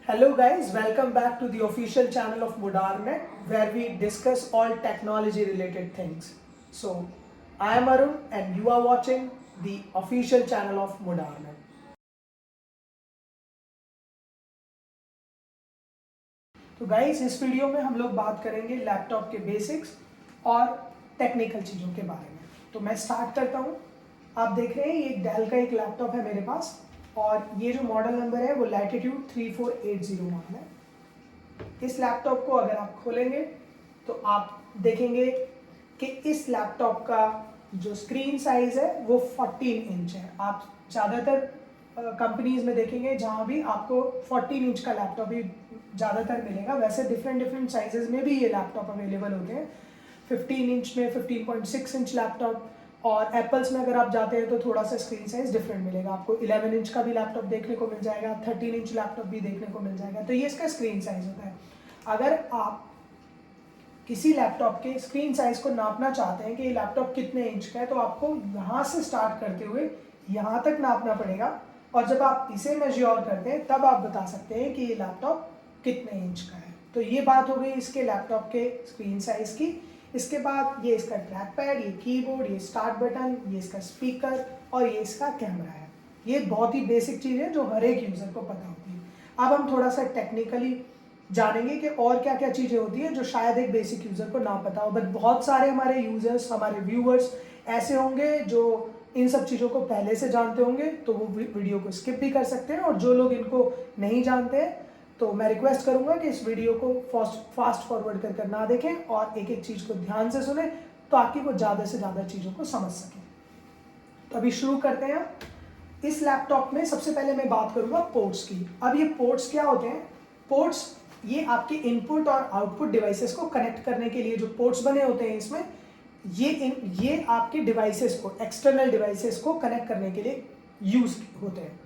Hello guys, welcome back to the official channel of Mudarnet where we discuss all technology related things. So, I am Arun and you are watching the official channel of Mudarnet. तो guys इस video में हम लोग बात करेंगे laptop के basics और technical चीज़ों के बारे में। तो मैं स्टार्ट करता हूँ। आप देख रहे हैं ये डेल का एक लैपटॉप है मेरे पास और ये जो मॉडल नंबर है वो लैटिट्यूड 3480 मॉडल है। इस लैपटॉप को अगर आप खोलेंगे तो आप देखेंगे कि इस लैपटॉप का जो स्क्रीन साइज है वो 14 इंच है। आप ज़्यादातर कंपनीज में देखेंगे जहाँ भी आपको 14 इंच का लैपटॉप ही ज़्यादातर मिलेगा। वैसे डिफरेंट साइजेस में भी ये लैपटॉप अवेलेबल होते हैं। 15 इंच में 15.6 इंच लैपटॉप और एप्पल्स में अगर आप जाते हैं तो थोड़ा सा स्क्रीन साइज डिफरेंट मिलेगा। आपको 11 इंच का भी लैपटॉप देखने को मिल जाएगा, 13 इंच लैपटॉप भी देखने को मिल जाएगा। तो ये इसका स्क्रीन साइज होता है। अगर आप किसी लैपटॉप के स्क्रीन साइज को नापना चाहते हैं कि ये लैपटॉप कितने इंच का है तो आपको यहाँ से स्टार्ट करते हुए यहाँ तक नापना पड़ेगा और जब आप इसे मेजर करते हैं तब आप बता सकते हैं कि ये लैपटॉप कितने इंच का है। तो ये बात हो गई इसके लैपटॉप के स्क्रीन साइज की। इसके बाद ये इसका ट्रैक पैड, ये कीबोर्ड, ये स्टार्ट बटन, ये इसका स्पीकर और ये इसका कैमरा है। ये बहुत ही बेसिक चीज़ है जो हर एक यूज़र को पता होती है। अब हम थोड़ा सा टेक्निकली जानेंगे कि और क्या क्या चीज़ें होती है जो शायद एक बेसिक यूज़र को ना पता हो। बट बहुत सारे हमारे यूज़र्स, हमारे व्यूअर्स ऐसे होंगे जो इन सब चीज़ों को पहले से जानते होंगे तो वो वीडियो को स्किप भी कर सकते हैं, और जो लोग इनको नहीं जानते हैं तो मैं रिक्वेस्ट करूंगा कि इस वीडियो को फास्ट फॉरवर्ड कर ना देखें और एक एक चीज़ को ध्यान से सुने ताकि वो ज़्यादा से ज़्यादा चीज़ों को समझ सकें। तो अभी शुरू करते हैं। इस लैपटॉप में सबसे पहले मैं बात करूंगा पोर्ट्स की। अब ये पोर्ट्स क्या होते हैं? पोर्ट्स ये आपके इनपुट और आउटपुट डिवाइसेस को कनेक्ट करने के लिए जो पोर्ट्स बने होते हैं इसमें ये आपके डिवाइसेस को, एक्सटर्नल डिवाइसेस को कनेक्ट करने के लिए यूज होते हैं।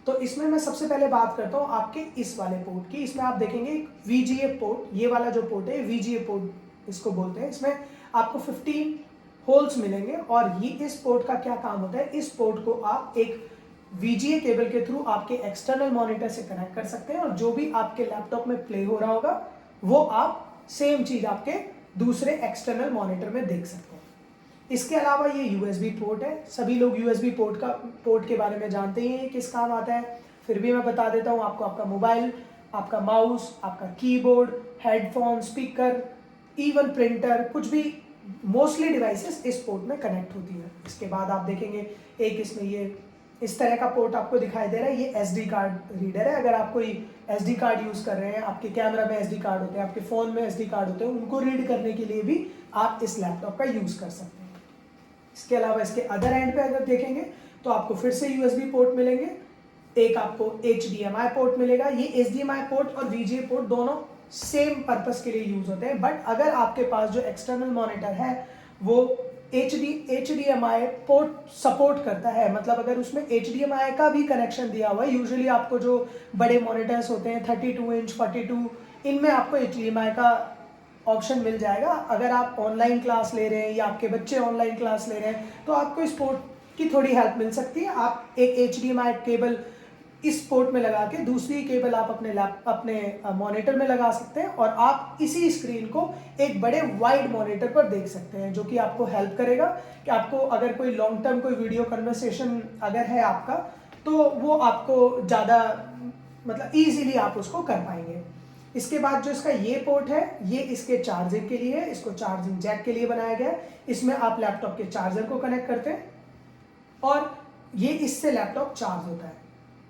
तो इसमें मैं सबसे पहले बात करता हूँ आपके इस वाले पोर्ट की। इसमें आप देखेंगे VGA पोर्ट, ये वाला जो पोर्ट है VGA पोर्ट इसको बोलते हैं। इसमें आपको 15 होल्स मिलेंगे और ये इस पोर्ट का क्या काम होता है, इस पोर्ट को आप एक VGA केबल के थ्रू आपके एक्सटर्नल मॉनिटर से कनेक्ट कर सकते हैं और जो भी आपके लैपटॉप में प्ले हो रहा होगा वो आप सेम चीज आपके दूसरे एक्सटर्नल मॉनिटर में देख सकते हैं। इसके अलावा ये USB पोर्ट है। सभी लोग USB पोर्ट के बारे में जानते ही हैं किस काम आता है, फिर भी मैं बता देता हूँ आपको। आपका मोबाइल, आपका माउस, आपका keyboard, headphone, speaker, even printer, कुछ भी मोस्टली डिवाइसेस इस पोर्ट में कनेक्ट होती है। इसके बाद आप देखेंगे एक इसमें ये इस तरह का पोर्ट आपको दिखाई दे रहा है, ये SD कार्ड रीडर है। अगर आप कोई SD कार्ड यूज़ कर रहे हैं, आपके कैमरा में SD कार्ड होते हैं, आपके फ़ोन में SD कार्ड होते हैं, उनको रीड करने के लिए भी आप इस लैपटॉप का यूज़ कर सकते हैं। इसके अलावा इसके अदर एंड पे अगर देखेंगे तो आपको फिर से USB पोर्ट मिलेंगे, एक आपको HDMI पोर्ट मिलेगा। ये HDMI पोर्ट और VGA पोर्ट दोनों सेम पर्पस के लिए यूज होते हैं, बट अगर आपके पास जो एक्सटर्नल मॉनिटर है वो HDMI पोर्ट सपोर्ट करता है, मतलब अगर उसमें HDMI का भी कनेक्शन दिया हुआ है, यूजुअली आपको जो बड़े मॉनिटर्स होते हैं 32 इंच, 42, इनमें आपको HDMI का ऑप्शन मिल जाएगा। अगर आप ऑनलाइन क्लास ले रहे हैं या आपके बच्चे ऑनलाइन क्लास ले रहे हैं तो आपको इस पोर्ट की थोड़ी हेल्प मिल सकती है। आप एक HDMI केबल इस पोर्ट में लगा के दूसरी केबल आप अपने मॉनिटर में लगा सकते हैं और आप इसी स्क्रीन को एक बड़े वाइड मॉनिटर पर देख सकते हैं, जो कि आपको हेल्प करेगा कि आपको अगर कोई लॉन्ग टर्म कोई वीडियो कन्वर्सेशन अगर है आपका तो वो आपको ज़्यादा मतलब ईजिली आप उसको कर पाएंगे। इसके बाद जो इसका ये पोर्ट है ये इसके चार्जिंग के लिए है, इसको चार्जिंग जैक के लिए बनाया गया है। इसमें आप लैपटॉप के चार्जर को कनेक्ट करते हैं और ये इससे लैपटॉप चार्ज होता है।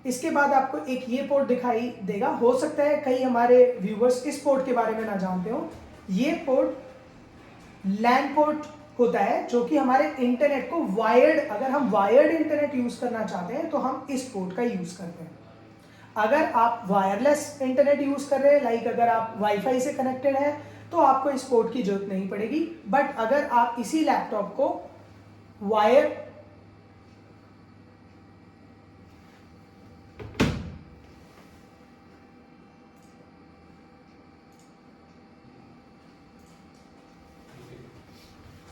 इसके बाद आपको एक ये पोर्ट दिखाई देगा, हो सकता है कई हमारे व्यूवर्स इस पोर्ट के बारे में ना जानते हो। ये पोर्ट लैन पोर्ट होता है जो कि हमारे इंटरनेट को वायर्ड, अगर हम वायर्ड इंटरनेट यूज करना चाहते हैं तो हम इस पोर्ट का यूज करते हैं। अगर आप वायरलेस इंटरनेट यूज कर रहे हैं, लाइक अगर आप वाईफाई से कनेक्टेड है तो आपको इस पोर्ट की जरूरत नहीं पड़ेगी। बट अगर आप इसी लैपटॉप को वायर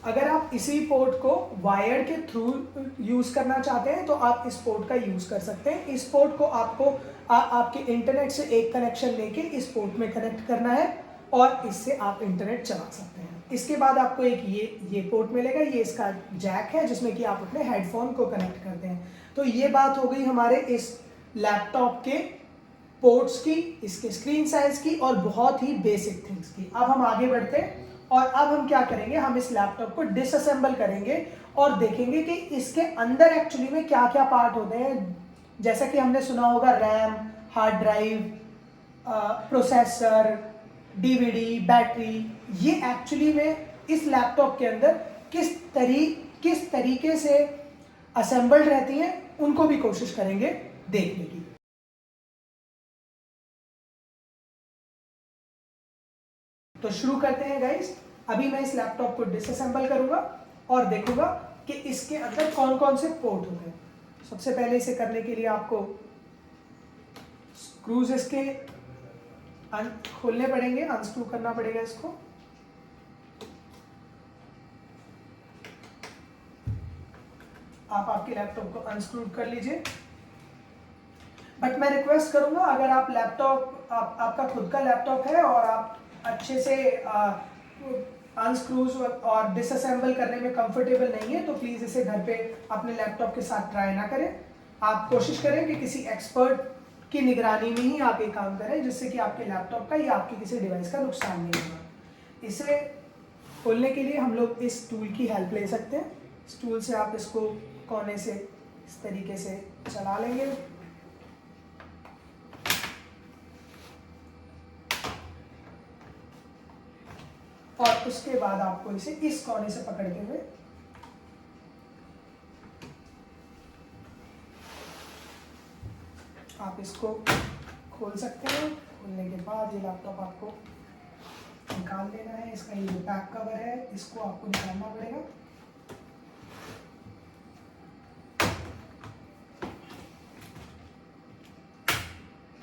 अगर आप इसी पोर्ट को वायर के थ्रू यूज़ करना चाहते हैं तो आप इस पोर्ट का यूज़ कर सकते हैं। इस पोर्ट को आपको आपके इंटरनेट से एक कनेक्शन लेके इस पोर्ट में कनेक्ट करना है और इससे आप इंटरनेट चला सकते हैं। इसके बाद आपको एक ये पोर्ट मिलेगा, ये इसका जैक है जिसमें कि आप अपने हेडफोन को कनेक्ट करते हैं। तो ये बात हो गई हमारे इस लैपटॉप के पोर्ट्स की, इसके स्क्रीन साइज की और बहुत ही बेसिक थिंग्स की। अब हम आगे बढ़ते हैं और अब हम क्या करेंगे, हम इस लैपटॉप को डिसअसेंबल करेंगे और देखेंगे कि इसके अंदर एक्चुअली में क्या क्या पार्ट होते हैं। जैसा कि हमने सुना होगा RAM, hard drive, processor, DVD, battery, ये एक्चुअली में इस लैपटॉप के अंदर किस तरीके से असेंबल्ड रहती हैं उनको भी कोशिश करेंगे देखने की। तो शुरू करते हैं गाइस। अभी मैं इस लैपटॉप को डिसअसेंबल करूंगा और देखूंगा कि इसके अंदर कौन कौन से पोर्ट होते हैं। सबसे पहले इसे करने के लिए आपको स्क्रूज इसके खोलने पड़ेंगे, अनस्क्रू करना पड़ेगा इसको। आप आपके लैपटॉप को अनस्क्रू कर लीजिए। बट मैं रिक्वेस्ट करूंगा, अगर आप लैपटॉप आपका खुद का लैपटॉप है और आप अच्छे से अनस्क्रूज और डिसअसेंबल करने में कंफर्टेबल नहीं है तो प्लीज़ इसे घर पे अपने लैपटॉप के साथ ट्राई ना करें। आप कोशिश करें कि किसी एक्सपर्ट की निगरानी में ही आप ये काम करें, जिससे कि आपके लैपटॉप का या आपके किसी डिवाइस का नुकसान नहीं होगा। इसे खोलने के लिए हम लोग इस टूल की हेल्प ले सकते हैं। इस टूल से आप इसको कोने से इस तरीके से चला लेंगे और उसके बाद आपको इसे इस कोने से पकड़ते हुए आप इसको खोल सकते हैं। खोलने के बाद ये लैपटॉप आपको निकाल लेना है। इसका ये बैक कवर है, इसको आपको निकालना पड़ेगा।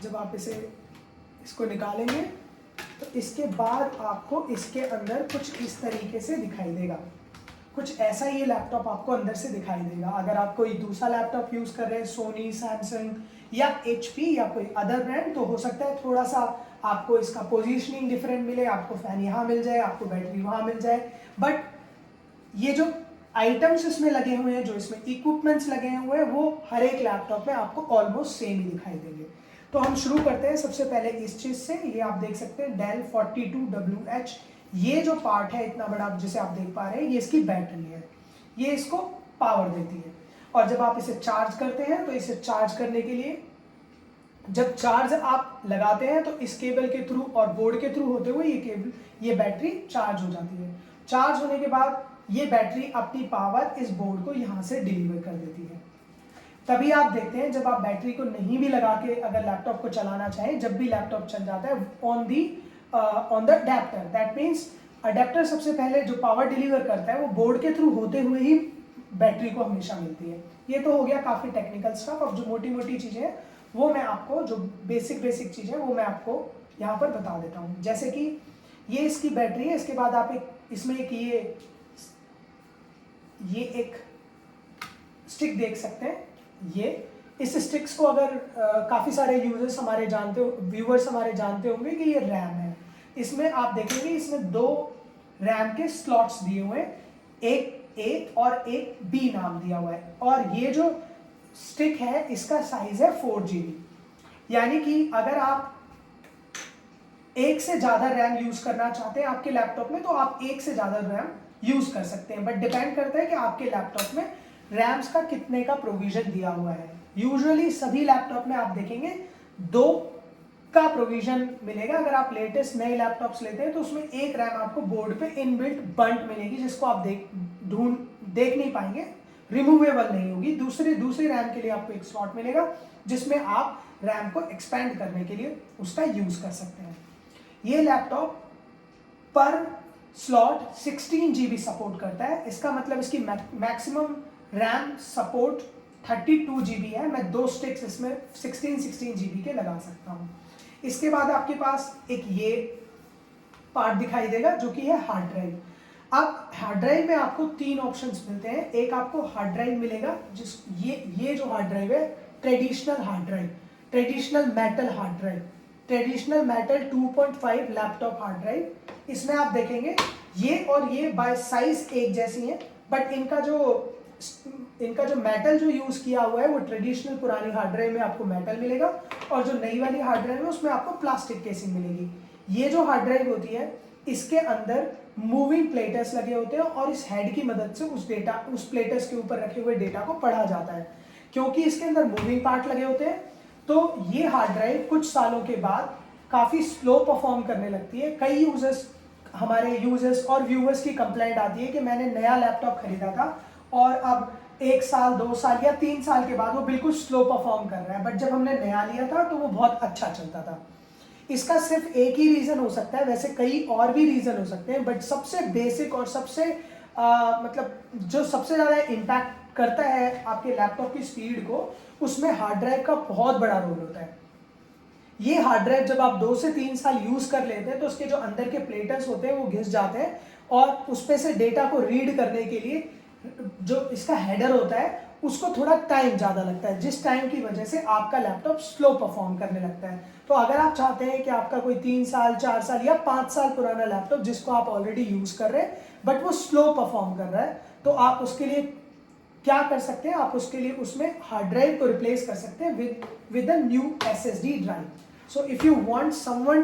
जब आप इसको निकालेंगे तो इसके बाद आपको इसके अंदर कुछ इस तरीके से दिखाई देगा। कुछ ऐसा ये लैपटॉप आपको अंदर से दिखाई देगा। अगर आप कोई दूसरा लैपटॉप यूज़ कर रहे हैं, सोनी, सैमसंग या एचपी या कोई अदर ब्रांड, तो हो सकता है थोड़ा सा आपको इसका पोजीशनिंग डिफरेंट मिले, आपको फैन यहाँ मिल जाए, आपको बैटरी वहाँ मिल जाए। बट ये जो आइटम्स इसमें लगे हुए हैं, जो इसमें इक्विपमेंट्स लगे हुए हैं, वो हर एक लैपटॉप में आपको ऑलमोस्ट सेम ही दिखाई देंगे। तो हम शुरू करते हैं सबसे पहले इस चीज़ से। ये आप देख सकते हैं डेल 42WH, ये जो पार्ट है इतना बड़ा जिसे आप देख पा रहे हैं, ये इसकी बैटरी है, ये इसको पावर देती है। और जब आप इसे चार्ज करते हैं तो इसे चार्ज करने के लिए जब चार्ज आप लगाते हैं तो इस केबल के थ्रू और बोर्ड के थ्रू होते हुए ये बैटरी चार्ज हो जाती है। चार्ज होने के बाद ये बैटरी अपनी पावर इस बोर्ड को यहाँ से डिलीवर कर देती है। तभी आप देखते हैं जब आप बैटरी को नहीं भी लगा के अगर लैपटॉप को चलाना चाहें, जब भी लैपटॉप चल जाता है on the adapter, that means adapter सबसे पहले जो पावर डिलीवर करता है वो बोर्ड के थ्रू होते हुए ही बैटरी को हमेशा मिलती है। ये तो हो गया काफ़ी टेक्निकल स्टफ। अब जो मोटी मोटी चीज़ें हैं वो मैं आपको, जो बेसिक चीज़ें वो मैं आपको यहाँ पर बता देता हूँ। जैसे कि ये इसकी बैटरी है, इसके बाद आप इसमें एक स्टिक देख सकते हैं। ये इस स्टिक्स को अगर काफ़ी सारे व्यूअर्स हमारे जानते होंगे कि ये रैम है। इसमें आप देखेंगे इसमें 2 रैम के स्लॉट्स दिए हुए हैं, एक ए और एक बी नाम दिया हुआ है। और ये जो स्टिक है इसका साइज है 4GB, यानी कि अगर आप एक से ज़्यादा रैम यूज़ करना चाहते हैं आपके लैपटॉप में तो आप एक से ज़्यादा रैम यूज़ कर सकते हैं। बट डिपेंड करता है कि आपके लैपटॉप में रैम्स का कितने का प्रोविजन दिया हुआ है। यूजुअली सभी लैपटॉप में आप देखेंगे 2 का प्रोविजन मिलेगा। अगर आप लेटेस्ट नए लैपटॉप्स लेते हैं तो उसमें एक रैम आपको बोर्ड पे इनबिल्ट बंट मिलेगी, जिसको आप देख नहीं पाएंगे, रिमूवेबल नहीं होगी। दूसरे रैम के लिए आपको एक स्लॉट मिलेगा जिसमें आप रैम को एक्सपेंड करने के लिए उसका यूज़ कर सकते हैं। ये लैपटॉप पर स्लॉट 16GB सपोर्ट करता है। इसका मतलब इसकी मैक्सिमम रैम सपोर्ट 32GB है। मैं 2 स्टिक्स इसमें 16GB के लगा सकता हूँ। इसके बाद आपके पास एक ये पार्ट दिखाई देगा जो कि है हार्ड ड्राइव। अब हार्ड ड्राइव में आपको 3 ऑप्शंस मिलते हैं। एक आपको हार्ड ड्राइव मिलेगा, जिस ये जो हार्ड ड्राइव है traditional hard drive, traditional metal hard drive, traditional metal 2.5 laptop hard drive. इसमें आप देखेंगे ये और ये बाय साइज एक जैसी हैं, बट इनका जो मेटल जो यूज किया हुआ है वो ट्रेडिशनल पुरानी हार्ड ड्राइव में आपको मेटल मिलेगा, और जो नई वाली हार्ड ड्राइव है उसमें आपको प्लास्टिक केसिंग मिलेगी। ये जो हार्ड ड्राइव होती है इसके अंदर मूविंग प्लेटर्स लगे होते हैं, और इस हेड की मदद से उस प्लेटर्स के ऊपर रखे हुए डेटा को पढ़ा जाता है। क्योंकि इसके अंदर मूविंग पार्ट लगे होते हैं तो ये हार्ड ड्राइव कुछ सालों के बाद काफ़ी स्लो परफॉर्म करने लगती है। कई हमारे यूजर्स और व्यूअर्स की कंप्लेंट आती है कि मैंने नया लैपटॉप खरीदा था और अब 1 साल 2 साल या 3 साल के बाद वो बिल्कुल स्लो परफॉर्म कर रहा है, बट जब हमने नया लिया था तो वो बहुत अच्छा चलता था। इसका सिर्फ एक ही रीज़न हो सकता है, वैसे कई और भी रीज़न हो सकते हैं, बट सबसे बेसिक और सबसे मतलब जो सबसे ज़्यादा इम्पैक्ट करता है आपके लैपटॉप की स्पीड को, उसमें हार्ड ड्राइव का बहुत बड़ा रोल होता है। ये हार्ड ड्राइव जब आप 2 से 3 साल यूज़ कर लेते हैं तो उसके जो अंदर के प्लेटर्स होते हैं वो घिस जाते हैं, और उस पे से डेटा को रीड करने के लिए जो इसका हेडर होता है उसको थोड़ा टाइम ज़्यादा लगता है, जिस टाइम की वजह से आपका लैपटॉप स्लो परफॉर्म करने लगता है। तो अगर आप चाहते हैं कि आपका कोई 3 साल 4 साल या 5 साल पुराना लैपटॉप जिसको आप ऑलरेडी यूज़ कर रहे हैं बट वो स्लो परफॉर्म कर रहा है, तो आप उसके लिए क्या कर सकते हैं, आप उसके लिए उसमें हार्ड ड्राइव को रिप्लेस कर सकते हैं with a new SSD drive. So if you want someone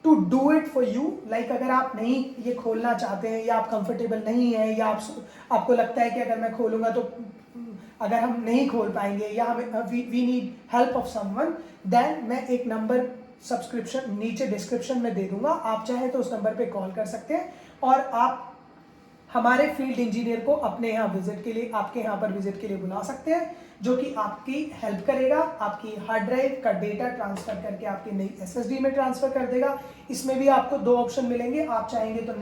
to do it for you, like अगर आप नहीं ये खोलना चाहते हैं या आप कंफर्टेबल नहीं है या आपको लगता है कि अगर मैं खोलूँगा तो अगर हम नहीं खोल पाएंगे या हमें we need help of someone, then मैं एक नंबर सब्सक्रिप्शन नीचे डिस्क्रिप्शन में दे दूंगा, आप चाहे तो उस नंबर पे कॉल कर सकते हैं और आप हमारे फील्ड इंजीनियर को अपने यहाँ विजिट के लिए, आपके यहाँ पर विजिट के लिए बुला सकते हैं, जो कि आपकी हेल्प करेगा, आपकी हार्ड ड्राइव का डेटा ट्रांसफर करके आपकी नई SSD में ट्रांसफर कर देगा। इसमें भी आपको 2 ऑप्शन मिलेंगे, आप चाहेंगे तो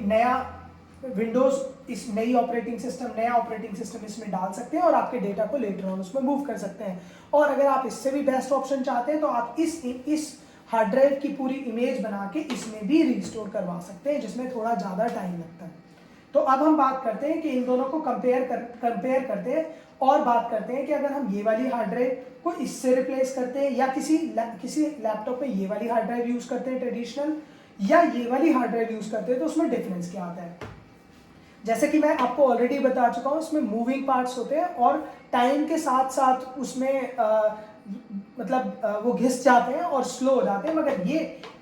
नया विंडोज इस नया ऑपरेटिंग सिस्टम इसमें डाल सकते हैं और आपके डेटा को लेटर ऑन उसमें मूव कर सकते हैं। और अगर आप इससे भी बेस्ट ऑप्शन चाहते हैं तो आप इस हार्ड ड्राइव की पूरी इमेज बना के इसमें भी रिस्टोर करवा सकते हैं, जिसमें थोड़ा ज़्यादा टाइम लगता है। तो अब हम बात करते हैं कि इन दोनों को कंपेयर करते हैं और बात करते हैं कि अगर हम ये वाली हार्ड ड्राइव को इससे रिप्लेस करते हैं या किसी लैपटॉप में ये वाली हार्ड ड्राइव यूज़ करते हैं ट्रेडिशनल, या ये वाली हार्ड ड्राइव यूज़ करते हैं, तो उसमें डिफरेंस क्या आता है। जैसे कि मैं आपको ऑलरेडी बता चुका हूँ, इसमें मूविंग पार्ट्स होते हैं और टाइम के साथ साथ उसमें वो घिस जाते हैं और स्लो हो जाते हैं, मगर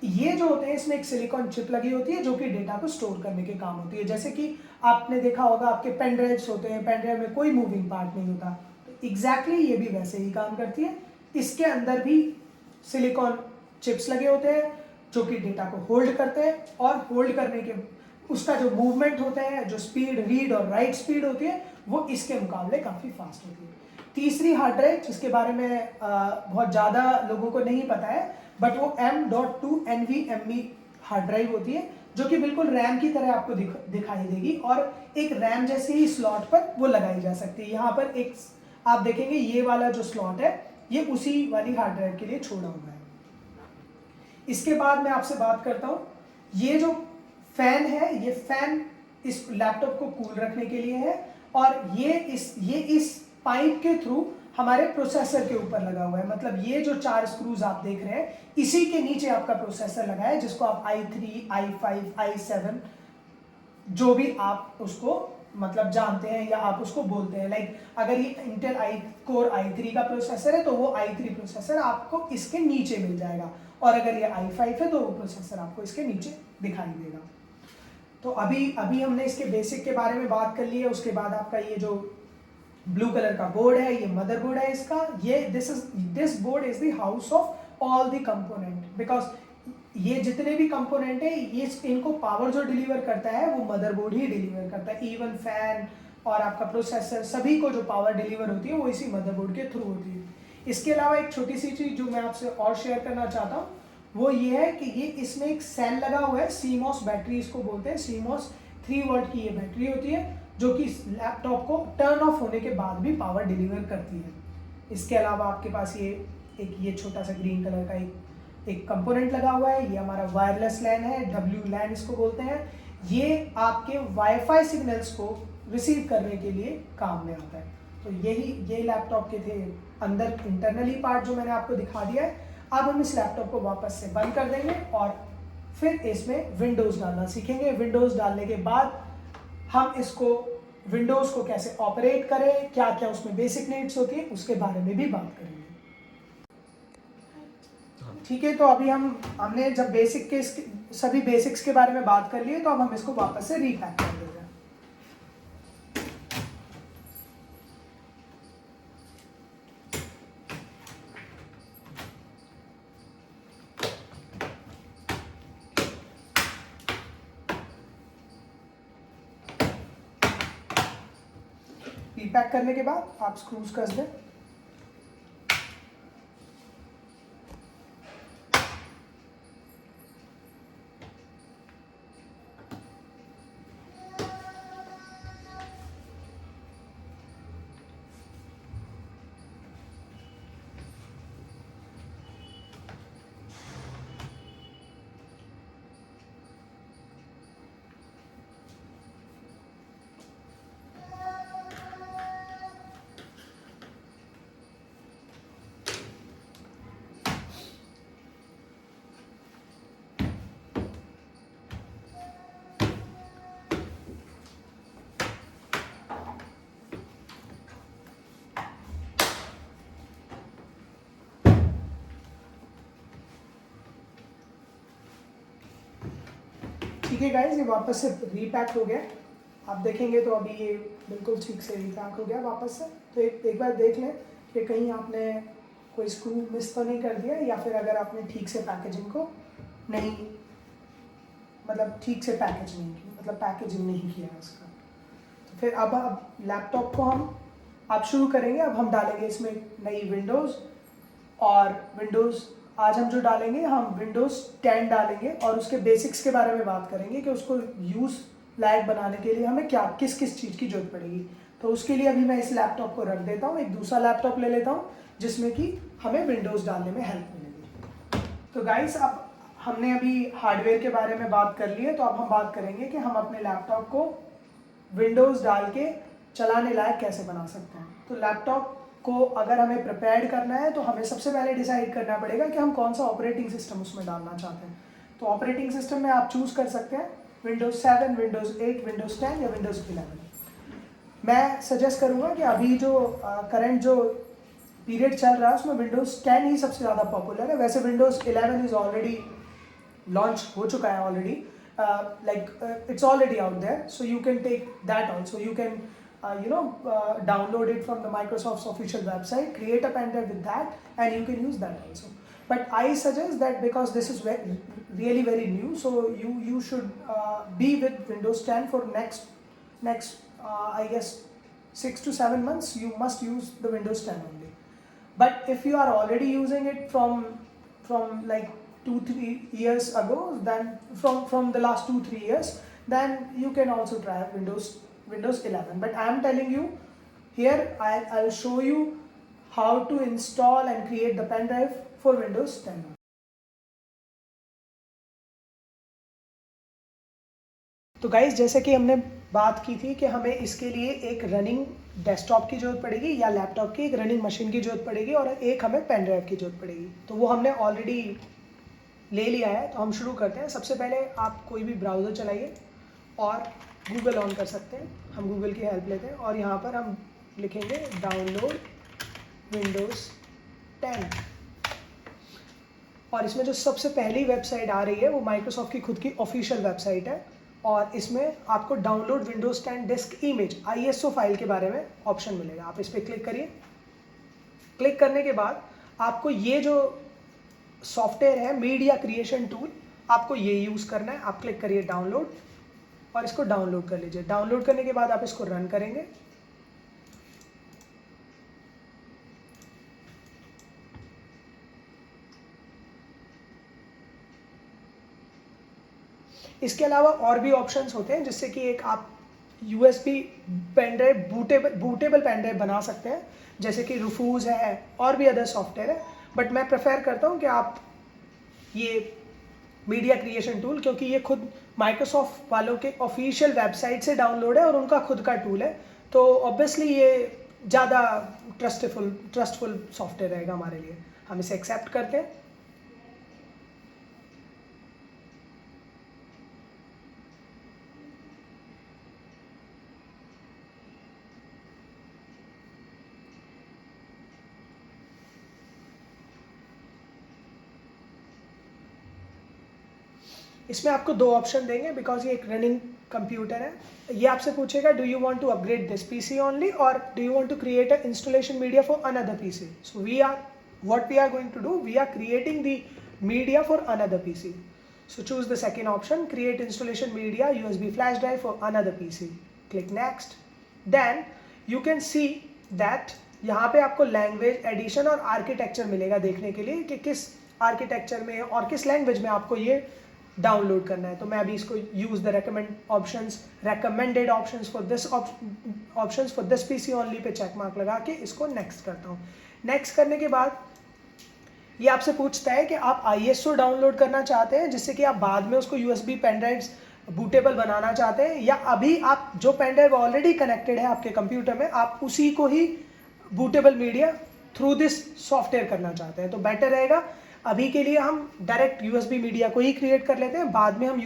ये जो होते हैं इसमें एक सिलिकॉन चिप लगी होती है जो कि डेटा को स्टोर करने के काम होती है। जैसे कि आपने देखा होगा आपके पेन ड्राइव्स होते हैं, पेन ड्राइव में कोई मूविंग पार्ट नहीं होता, तो एग्जैक्टली ये भी वैसे ही काम करती है। इसके अंदर भी सिलिकॉन चिप्स लगे होते हैं जो कि डेटा को होल्ड करते हैं, और होल्ड करने के उसका जो मूवमेंट होता है, जो स्पीड रीड और राइट स्पीड होती है, वो इसके मुकाबले काफ़ी फास्ट होती है। तीसरी हार्ड ड्राइव जिसके बारे में बहुत ज़्यादा लोगों को नहीं पता है, बट वो M.2 NVMe हार्ड ड्राइव होती है, जो कि बिल्कुल रैम की तरह आपको दिखाई देगी और एक रैम जैसे ही स्लॉट पर वो लगाई जा सकती है। यहाँ पर एक आप देखेंगे ये वाला जो स्लॉट है ये उसी वाली हार्ड ड्राइव के लिए छोड़ा हुआ है। इसके बाद मैं आपसे बात करता हूँ, ये जो फैन है, ये फैन इस लैपटॉप को कूल रखने के लिए है, और ये इस पाइप के थ्रू हमारे प्रोसेसर के ऊपर लगा हुआ है। मतलब ये जो 4 स्क्रूज आप देख रहे हैं, इसी के नीचे आपका प्रोसेसर लगा है, जिसको आप i3, i5, i7 जो भी आप उसको मतलब जानते हैं या आप उसको बोलते हैं। लाइक अगर ये इंटेल Core i3 का प्रोसेसर है तो वो i3 प्रोसेसर आपको इसके नीचे मिल जाएगा, और अगर ये i5 है तो वो प्रोसेसर आपको इसके नीचे दिखाई देगा। तो अभी हमने इसके बेसिक के बारे में बात कर ली है। उसके बाद आपका ये जो ब्लू कलर का बोर्ड है, ये मदरबोर्ड है इसका। ये this board is the house of all the component, because ये जितने भी कंपोनेंट है ये इनको पावर जो डिलीवर करता है वो मदरबोर्ड ही डिलीवर करता है। इवन फैन और आपका प्रोसेसर, सभी को जो पावर डिलीवर होती है वो इसी मदरबोर्ड के थ्रू होती है। इसके अलावा एक छोटी सी चीज़ जो मैं आपसे और शेयर करना चाहता हूँ वो ये है कि ये इसमें एक सेल लगा हुआ है, CMOS बैटरी इसको बोलते हैं। CMOS 3 वोल्ट की ये बैटरी होती है जो कि लैपटॉप को टर्न ऑफ होने के बाद भी पावर डिलीवर करती है। इसके अलावा आपके पास ये छोटा सा ग्रीन कलर का एक कंपोनेंट लगा हुआ है, ये हमारा वायरलेस लैन है, WLAN इसको बोलते हैं। ये आपके वाईफाई सिग्नल्स को रिसीव करने के लिए काम में आता है। तो ये लैपटॉप के थे अंदर इंटरनली पार्ट जो मैंने आपको दिखा दिया है। अब हम इस लैपटॉप को वापस से बंद कर देंगे और फिर इसमें विंडोज़ डालना सीखेंगे। विंडोज़ डालने के बाद हम इसको विंडोज़ को कैसे ऑपरेट करें, क्या क्या उसमें बेसिक नीड्स होती है, उसके बारे में भी बात करेंगे। ठीक है, तो अभी हमने जब सभी बेसिक्स के बारे में बात कर लिए, तो अब हम इसको वापस से रीपैक कर देते हैं। रीपैक करने के बाद आप स्क्रूज कस दें। ठीक है गाइज, ये वापस से रीपैक हो गया। आप देखेंगे तो अभी ये बिल्कुल ठीक से रीपैक हो गया वापस से। तो एक बार देख लें कि कहीं आपने कोई स्क्रू मिस तो नहीं कर दिया, या फिर अगर आपने ठीक से पैकेजिंग को नहीं, मतलब ठीक से पैकेजिंग नहीं किया उसका। तो फिर अब लैपटॉप को आप शुरू करेंगे। अब हम डालेंगे इसमें नई विंडोज़, और विंडोज़ आज हम जो डालेंगे, हम विंडोज़ 10 डालेंगे और उसके बेसिक्स के बारे में बात करेंगे कि उसको यूज़ लायक बनाने के लिए हमें किस चीज़ की जरूरत पड़ेगी। तो उसके लिए अभी मैं इस लैपटॉप को रख देता हूँ, एक दूसरा लैपटॉप ले लेता हूँ जिसमें कि हमें विंडोज़ डालने में हेल्प मिलेगी। तो गाइस, अब हमने अभी हार्डवेयर के बारे में बात कर ली है, तो अब हम बात करेंगे कि हम अपने लैपटॉप को विंडोज़ डाल के चलाने लायक कैसे बना सकते हैं। तो लैपटॉप को अगर हमें प्रिपेयर करना है, तो हमें सबसे पहले डिसाइड करना पड़ेगा कि हम कौन सा ऑपरेटिंग सिस्टम उसमें डालना चाहते हैं। तो ऑपरेटिंग सिस्टम में आप चूज़ कर सकते हैं विंडोज़ 7, विंडोज़ 8, विंडोज़ 10 या विंडोज़ 11। मैं सजेस्ट करूँगा कि अभी जो करंट जो पीरियड चल रहा है उसमें विंडोज़ 10 ही सबसे ज़्यादा पॉपुलर है। वैसे विंडोज़ 11 इज़ ऑलरेडी लॉन्च हो चुका है already, it's already out there, so you can take that also. You can download it from the Microsoft's official website, create a pen drive with that, and you can use that also. But I suggest that because this is really very new, so you should be with Windows 10 for next I guess 6 to 7 months. You must use the Windows 10 only. But if you are already using it from like 2-3 years ago, then from the last 2-3 years, then you can also try Windows 11. But I am telling you here, I'll show you how to install and create the pen drive for Windows 10. तो guys, जैसे कि हमने बात की थी कि हमें इसके लिए एक रनिंग डेस्कटॉप की ज़रूरत पड़ेगी, या लैपटॉप की एक रनिंग मशीन की ज़रूरत पड़ेगी, और एक हमें पेन ड्राइव की ज़रूरत पड़ेगी। तो वो हमने ऑलरेडी ले लिया है। तो हम शुरू करते हैं। सबसे पहले आप कोई भी ब्राउज़र चलाइए और गूगल ऑन कर सकते हैं। हम गूगल की हेल्प लेते हैं और यहाँ पर हम लिखेंगे डाउनलोड विंडोज़ 10, और इसमें जो सबसे पहली वेबसाइट आ रही है वो माइक्रोसॉफ्ट की खुद की ऑफिशियल वेबसाइट है, और इसमें आपको download Windows 10 disc image ISO file के बारे में ऑप्शन मिलेगा। आप इस पर क्लिक करिए। क्लिक करने के बाद आपको ये जो सॉफ्टवेयर है मीडिया क्रिएशन टूल, आपको ये यूज़ करना है। आप क्लिक करिए डाउनलोड और इसको डाउनलोड कर लीजिए। डाउनलोड करने के बाद आप इसको रन करेंगे। इसके अलावा और भी ऑप्शंस होते हैं, जिससे कि एक आप USB pen drive bootable pen drive बना सकते हैं, जैसे कि रूफूज है और भी अदर सॉफ्टवेयर है। बट मैं प्रेफर करता हूँ कि आप ये मीडिया क्रिएशन टूल, क्योंकि ये खुद माइक्रोसॉफ्ट वालों के ऑफिशियल वेबसाइट से डाउनलोड है और उनका खुद का टूल है, तो ऑब्वियसली ये ज़्यादा ट्रस्टफुल सॉफ्टवेयर रहेगा हमारे लिए। हम इसे एक्सेप्ट करते हैं। इसमें आपको दो ऑप्शन देंगे बिकॉज ये एक रनिंग कंप्यूटर है। ये आपसे पूछेगा do you want to upgrade this PC only और do you want to create a installation media for another PC. So we are what we are going to do, we are creating the media for another PC. So choose the second option, create installation media USB flash drive for another PC. Click next. Then you can see that यहाँ पे आपको language addition और architecture मिलेगा देखने के लिए कि किस आर्किटेक्चर में और किस लैंग्वेज में आपको ये डाउनलोड करना है। तो मैं अभी इसको use the recommended options for this PC only पे चेक मार्क लगा के इसको नेक्स्ट करता हूँ। नेक्स्ट करने के बाद ये आपसे पूछता है कि आप ISO डाउनलोड करना चाहते हैं जिससे कि आप बाद में उसको USB पेन ड्राइव्स बूटेबल बनाना चाहते हैं, या अभी आप जो पेन ड्राइव ऑलरेडी कनेक्टेड है आपके कंप्यूटर में आप उसी को ही bootable media through this software करना चाहते हैं। तो बेटर रहेगा अभी के लिए हम डायरेक्ट USB मीडिया को ही क्रिएट कर लेते हैं, बाद में हम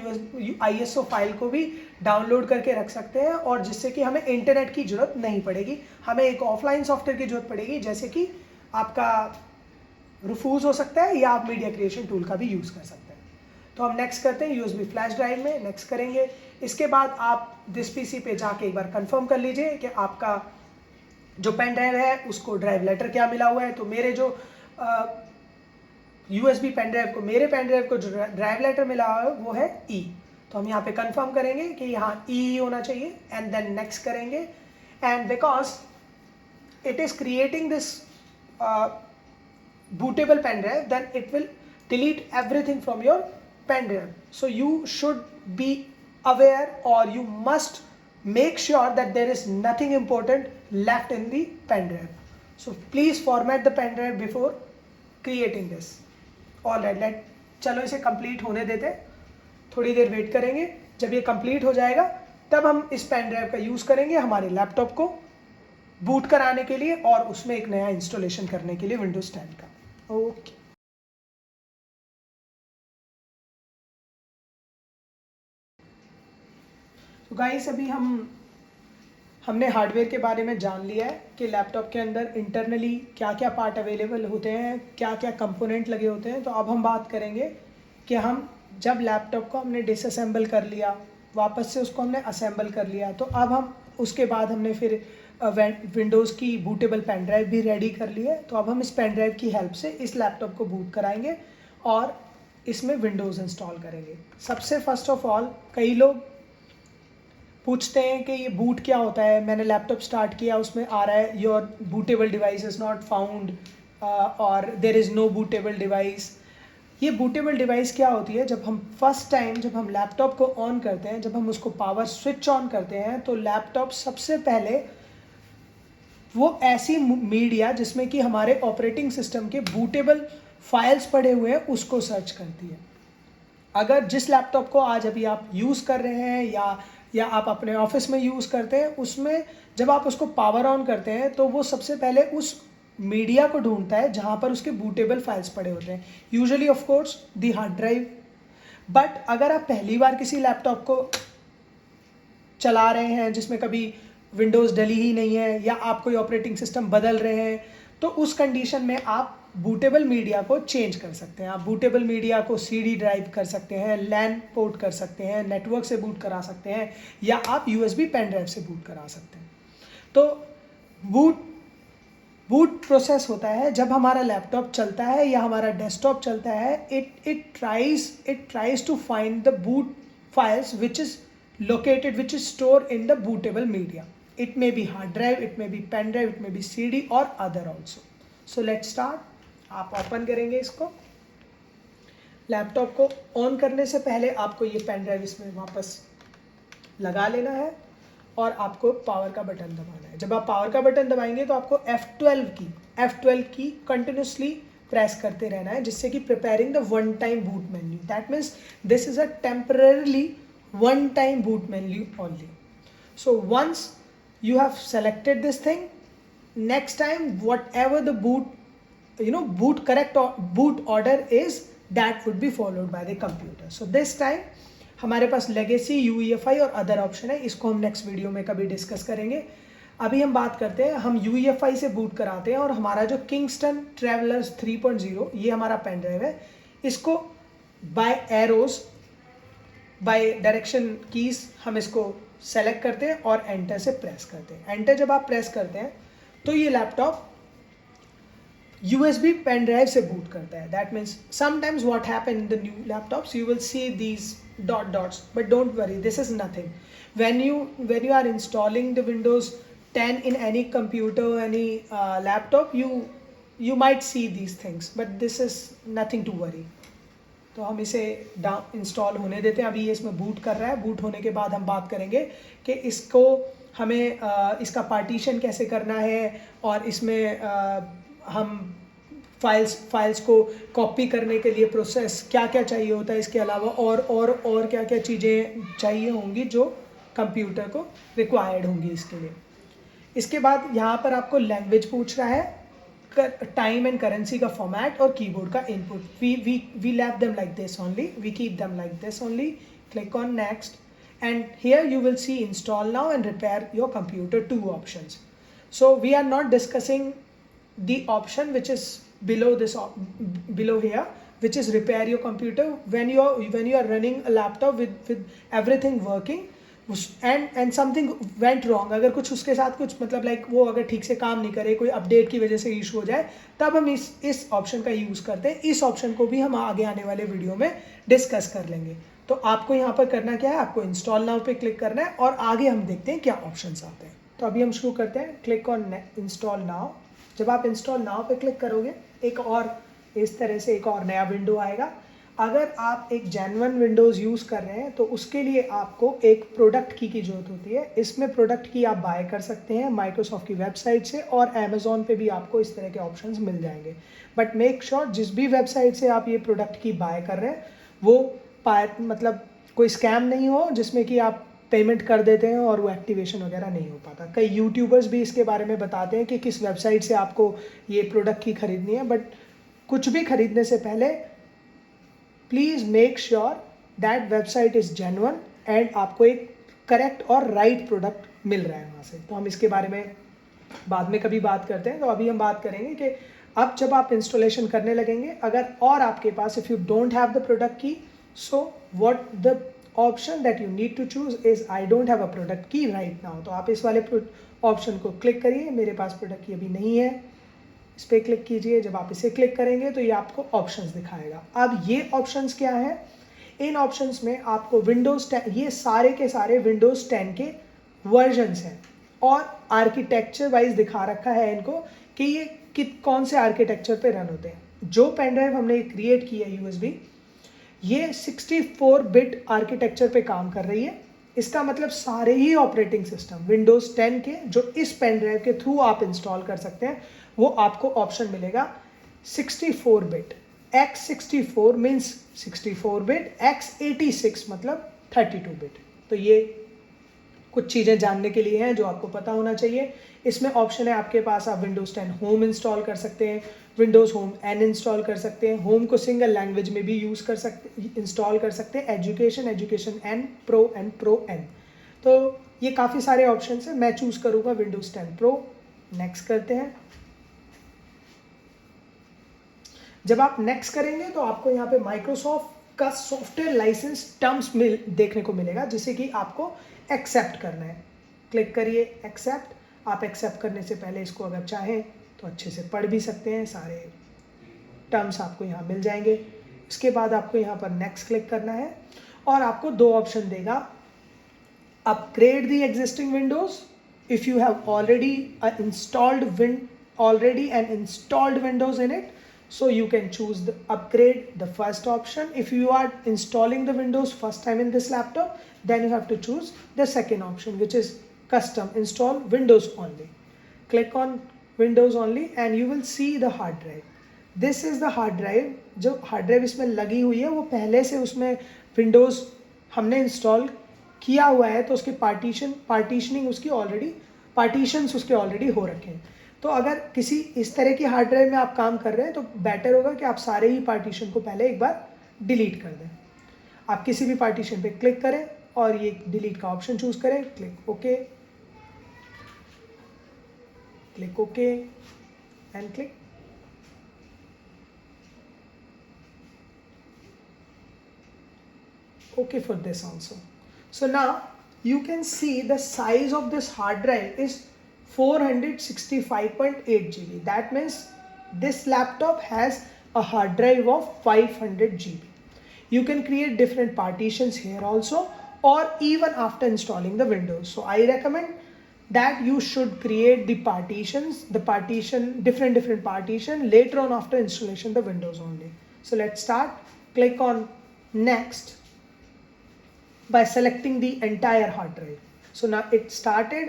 ISO फाइल को भी डाउनलोड करके रख सकते हैं, और जिससे कि हमें इंटरनेट की जरूरत नहीं पड़ेगी। हमें एक ऑफलाइन सॉफ्टवेयर की जरूरत पड़ेगी जैसे कि आपका रूफूज हो सकता है, या आप मीडिया क्रिएशन टूल का भी यूज़ कर सकते हैं। तो हम नेक्स्ट करते हैं USB फ्लैश ड्राइव में, नेक्स्ट करेंगे। इसके बाद आप दिस PC पे जाके एक बार कंफर्म कर लीजिए कि आपका जो पेन ड्राइव है उसको ड्राइव लेटर क्या मिला हुआ है। तो मेरे जो USB पेन ड्राइव को, मेरे पेन ड्राइव को जो ड्राइव लेटर मिला हुआ है वो है E। तो हम यहाँ पे कंफर्म करेंगे कि यहाँ E होना चाहिए एंड देन नेक्स्ट करेंगे। And because it is creating this bootable pen drive, then it will delete everything from your pen drive. So you should be aware, or you must make sure that there is nothing important left in the pen drive. So please format the pen drive before creating this. Alright, चलो इसे complete होने देते हैं, थोड़ी देर wait करेंगे। जब ये complete हो जाएगा तब हम इस पेन ड्राइव का यूज़ करेंगे हमारे लैपटॉप को बूट कराने के लिए और उसमें एक नया इंस्टॉलेशन करने के लिए विंडोज 10 का। ओके तो गाइस अभी हमने हार्डवेयर के बारे में जान लिया है कि लैपटॉप के अंदर इंटरनली क्या क्या पार्ट अवेलेबल होते हैं, क्या क्या कंपोनेंट लगे होते हैं। तो अब हम बात करेंगे कि हम जब लैपटॉप को हमने डिसअसेंबल कर लिया, वापस से उसको हमने असेंबल कर लिया, तो अब हम उसके बाद हमने फिर विंडोज़ की बूटेबल पेन ड्राइव भी रेडी कर ली है। तो अब हम इस पेन ड्राइव की हेल्प से इस लैपटॉप को बूट कराएंगे और इसमें विंडोज़ इंस्टॉल करेंगे। सबसे फर्स्ट ऑफ ऑल कई लोग पूछते हैं कि ये बूट क्या होता है, मैंने लैपटॉप स्टार्ट किया उसमें आ रहा है your bootable device is not found और there is no bootable device. ये बूटेबल डिवाइस क्या होती है, जब हम फर्स्ट टाइम जब हम लैपटॉप को ऑन करते हैं, जब हम उसको पावर स्विच ऑन करते हैं, तो लैपटॉप सबसे पहले वो ऐसी मीडिया जिसमें कि हमारे ऑपरेटिंग सिस्टम के बूटेबल फाइल्स पड़े हुए हैं उसको सर्च करती है। अगर जिस लैपटॉप को आज अभी आप यूज़ कर रहे हैं या आप अपने ऑफिस में यूज़ करते हैं, उसमें जब आप उसको पावर ऑन करते हैं तो वो सबसे पहले उस मीडिया को ढूंढता है जहाँ पर उसके बूटेबल फाइल्स पड़े होते हैं, usually of course the hard drive. But अगर आप पहली बार किसी लैपटॉप को चला रहे हैं जिसमें कभी विंडोज़ डली ही नहीं है, या आप कोई ऑपरेटिंग सिस्टम बदल रहे हैं, तो उस कंडीशन में आप बूटेबल मीडिया को चेंज कर सकते हैं। आप बूटेबल मीडिया को CD ड्राइव कर सकते हैं, लैन पोर्ट कर सकते हैं, नेटवर्क से बूट करा सकते हैं, या आप USB पेन ड्राइव से बूट करा सकते हैं। तो बूट प्रोसेस होता है जब हमारा लैपटॉप चलता है या हमारा डेस्कटॉप चलता है, it tries to find the boot files which is stored in the bootable media. It may be hard drive, it may be pen drive, it may be CD or other also. So let's start. आप open करेंगे इसको। Laptop को on करने से पहले आपको ये pen drive इसमें वापस लगा लेना है और आपको पावर का बटन दबाना है। जब आप पावर का बटन दबाएंगे तो आपको F12 की कंटिन्यूसली प्रेस करते रहना है, जिससे कि preparing the one time boot menu. That means this is a temporarily one time boot menu only. So once you have selected this thing, next time whatever the boot correct boot order is, that would be followed by the computer. So this time हमारे पास legacy, UEFI और other option है. इसको हम next video में कभी discuss करेंगे. अभी हम बात करते हैं, हम UEFI से बूट कराते हैं और हमारा जो किंगस्टन ट्रैवलर्स 3.0 ये हमारा पेन ड्राइव है, इसको by arrows by direction keys हम इसको सेलेक्ट करते हैं और एंटर से प्रेस करते हैं. एंटर जब आप प्रेस करते हैं तो ये लैपटॉप USB पेन ड्राइव से बूट करता है. That means sometimes what happen in the new laptops, you will see these dots, but don't worry, this is nothing. When you are installing the Windows 10 in any computer, any laptop, you might see these things, but this is nothing to worry. तो हम इसे install होने देते हैं. अभी ये इसमें boot कर रहा है. बूट होने के बाद हम बात करेंगे कि इसको हमें इसका पार्टीशन कैसे करना है और इसमें हम फाइल्स को कॉपी करने के लिए प्रोसेस क्या क्या चाहिए होता है. इसके अलावा और क्या क्या चीज़ें चाहिए होंगी जो कंप्यूटर को रिक्वायर्ड होंगी इसके लिए. इसके बाद यहाँ पर आपको लैंग्वेज पूछ रहा है, टाइम एंड करेंसी का फॉर्मेट और कीबोर्ड का input. We left them like this only, we keep them like this only. Click on next and here you will see install now and repair your computer, two options. So we are not discussing the option which is below here, which is repair your computer. When you are running a laptop with everything working and something went wrong, अगर कुछ उसके साथ कुछ मतलब like वो अगर ठीक से काम नहीं करे, कोई अपडेट की वजह से इशू हो जाए, तब हम इस ऑप्शन का यूज़ करते हैं. इस ऑप्शन को भी हम आगे आने वाले वीडियो में डिस्कस कर लेंगे. तो आपको यहाँ पर करना क्या है, आपको इंस्टॉल नाउ पे क्लिक करना है और आगे हम देखते हैं क्या ऑप्शंस आते हैं. तो अभी हम शुरू करते हैं. Click on install now. जब आप इंस्टॉल नाउ पे क्लिक करोगे, एक और इस तरह से एक और नया विंडो आएगा. अगर आप एक जेन्युइन विंडोज़ यूज़ कर रहे हैं तो उसके लिए आपको एक प्रोडक्ट की ज़रूरत होती है. इसमें प्रोडक्ट की आप बाय कर सकते हैं माइक्रोसॉफ्ट की वेबसाइट से, और अमेज़ॉन पे भी आपको इस तरह के ऑप्शंस मिल जाएंगे. बट मेक श्योर जिस भी वेबसाइट से आप ये प्रोडक्ट की बाय कर रहे हैं वो मतलब कोई स्कैम नहीं हो जिसमें कि आप पेमेंट कर देते हैं और वो एक्टिवेशन वगैरह नहीं हो पाता. कई यूट्यूबर्स भी इसके बारे में बताते हैं कि किस वेबसाइट से आपको ये प्रोडक्ट की खरीदनी है. बट कुछ भी खरीदने से पहले please make sure that website is genuine and आपको एक करेक्ट और राइट प्रोडक्ट मिल रहा है वहाँ से. तो हम इसके बारे में बाद में कभी बात करते हैं. तो अभी हम बात करेंगे कि अब जब आप इंस्टॉलेशन करने लगेंगे, अगर और आपके पास if you don't have the product key, so what the option that you need to choose is I don't have a product key right now. तो आप इस वाले ऑप्शन को क्लिक करिए. मेरे पास प्रोडक्ट की अभी नहीं है, इस पर क्लिक कीजिए. जब आप इसे क्लिक करेंगे तो ये आपको ऑप्शंस दिखाएगा. अब ये ऑप्शंस क्या है, इन ऑप्शंस में आपको विंडोज़ 10, ये सारे के सारे विंडोज़ 10 के वर्जन्स हैं और आर्किटेक्चर वाइज दिखा रखा है इनको कि ये कौन से आर्किटेक्चर पे रन होते हैं. जो पेन ड्राइव हमने क्रिएट की है USB, ये 64 बिट आर्किटेक्चर पे काम कर रही है. इसका मतलब सारे ही ऑपरेटिंग सिस्टम विंडोज़ 10 के जो इस पेन ड्राइव के थ्रू आप इंस्टॉल कर सकते हैं, वो आपको ऑप्शन मिलेगा 64 bit. x64 means 64 bit, x86 मतलब 32 बिट. तो ये कुछ चीज़ें जानने के लिए हैं जो आपको पता होना चाहिए. इसमें ऑप्शन है आपके पास, आप विंडोज़ 10 होम इंस्टॉल कर सकते हैं, विंडोज़ होम एन इंस्टॉल कर सकते हैं, होम को सिंगल लैंग्वेज में भी यूज़ कर सकते, इंस्टॉल कर सकते हैं, एजुकेशन एन, प्रो एन. तो ये काफ़ी सारे ऑप्शन हैं. मैं चूज़ करूँगा विंडोज़ 10 प्रो. नेक्स्ट करते हैं. जब आप नेक्स्ट करेंगे तो आपको यहाँ पे माइक्रोसॉफ्ट का सॉफ्टवेयर लाइसेंस टर्म्स देखने को मिलेगा, जिसे कि आपको एक्सेप्ट करना है. क्लिक करिए एक्सेप्ट. आप एक्सेप्ट करने से पहले इसको अगर चाहें तो अच्छे से पढ़ भी सकते हैं, सारे टर्म्स आपको यहाँ मिल जाएंगे. इसके बाद आपको यहाँ पर नेक्स्ट क्लिक करना है और आपको दो ऑप्शन देगा. Upgrade the existing Windows if you have already installed Windows in it, so you can choose the upgrade, the first option. If you are installing the Windows first time in this laptop, then you have to choose the second option, which is custom install Windows only. Click on Windows only and you will see the hard drive. This is the hard drive. जो hard drive इसमें लगी हुई है वो पहले से उसमें Windows हमने इंस्टॉल किया हुआ है, तो उसके पार्टीशनिंग उसकी ऑलरेडी, पार्टीशंस उसके ऑलरेडी हो रखे हैं। तो अगर किसी इस तरह की हार्ड ड्राइव में आप काम कर रहे हैं तो बेटर होगा कि आप सारे ही पार्टीशन को पहले एक बार डिलीट कर दें। आप किसी भी पार्टीशन पे क्लिक करें और ये डिलीट का ऑप्शन चूज करें, click okay, click okay and click okay for this also. So now you can see the size of this hard drive is 465.8 GB. That means this laptop has a hard drive of 500 GB. You can create different partitions here also, or even after installing the Windows. So I recommend that you should create the partitions, different partition later on after installation the Windows only. So let's start. Click on next by selecting the entire hard drive. So now it started.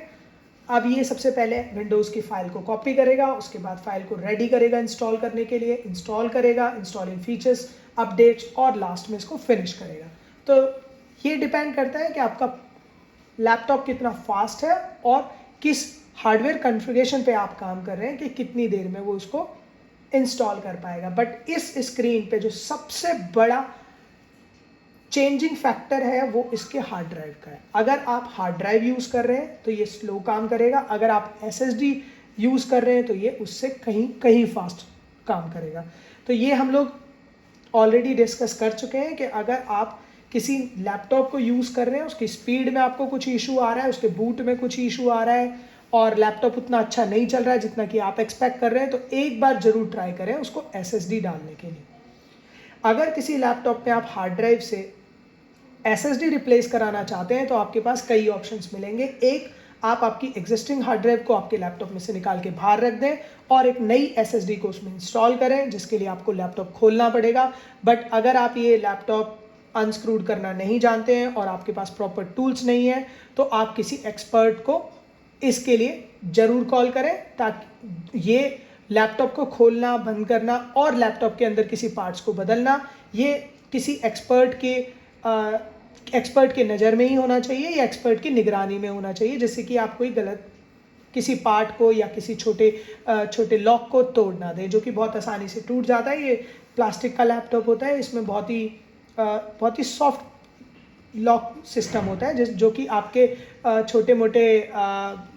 अब ये सबसे पहले Windows की file को copy करेगा, उसके बाद file को रेडी करेगा इंस्टॉल करने के लिए, इंस्टॉल करेगा, इंस्टॉलिंग फीचर्स, अपडेट्स और लास्ट में इसको फिनिश करेगा। तो ये डिपेंड करता है कि आपका लैपटॉप कितना फास्ट है और किस हार्डवेयर कॉन्फ़िगरेशन पे आप काम कर रहे हैं कि कितनी देर में वो उसको इंस्टॉल कर पाएगा। बट इस स्क्रीन पे जो सबसे बड़ा चेंजिंग फैक्टर है वो इसके हार्ड ड्राइव का है। अगर आप हार्ड ड्राइव यूज़ कर रहे हैं तो ये स्लो काम करेगा, अगर आप SSD यूज़ कर रहे हैं तो ये उससे कहीं फास्ट काम करेगा। तो ये हम लोग ऑलरेडी डिस्कस कर चुके हैं कि अगर आप किसी लैपटॉप को यूज़ कर रहे हैं, उसकी स्पीड में आपको कुछ इशू आ रहा है, उसके बूट में कुछ इशू आ रहा है और लैपटॉप उतना अच्छा नहीं चल रहा है जितना कि आप एक्सपेक्ट कर रहे हैं, तो एक बार ज़रूर ट्राई करें उसको SSD डालने के लिए। अगर किसी लैपटॉप में आप हार्ड ड्राइव से SSD रिप्लेस कराना चाहते हैं तो आपके पास कई ऑप्शंस मिलेंगे। एक, आप आपकी एग्जिस्टिंग हार्ड ड्राइव को आपके लैपटॉप में से निकाल के बाहर रख दें और एक नई SSD को उसमें इंस्टॉल करें, जिसके लिए आपको लैपटॉप खोलना पड़ेगा। बट अगर आप ये लैपटॉप अनस्क्रूड करना नहीं जानते हैं और आपके पास प्रॉपर टूल्स नहीं है तो आप किसी एक्सपर्ट को इसके लिए ज़रूर कॉल करें, ताकि ये लैपटॉप को खोलना, बंद करना और लैपटॉप के अंदर किसी पार्ट्स को बदलना, ये किसी एक्सपर्ट के नज़र में ही होना चाहिए या एक्सपर्ट की निगरानी में होना चाहिए, जिससे कि आप कोई गलत किसी पार्ट को या किसी छोटे लॉक को तोड़ ना दें, जो कि बहुत आसानी से टूट जाता है। ये प्लास्टिक का लैपटॉप होता है, इसमें बहुत ही सॉफ्ट लॉक सिस्टम होता है जो कि आपके छोटे मोटे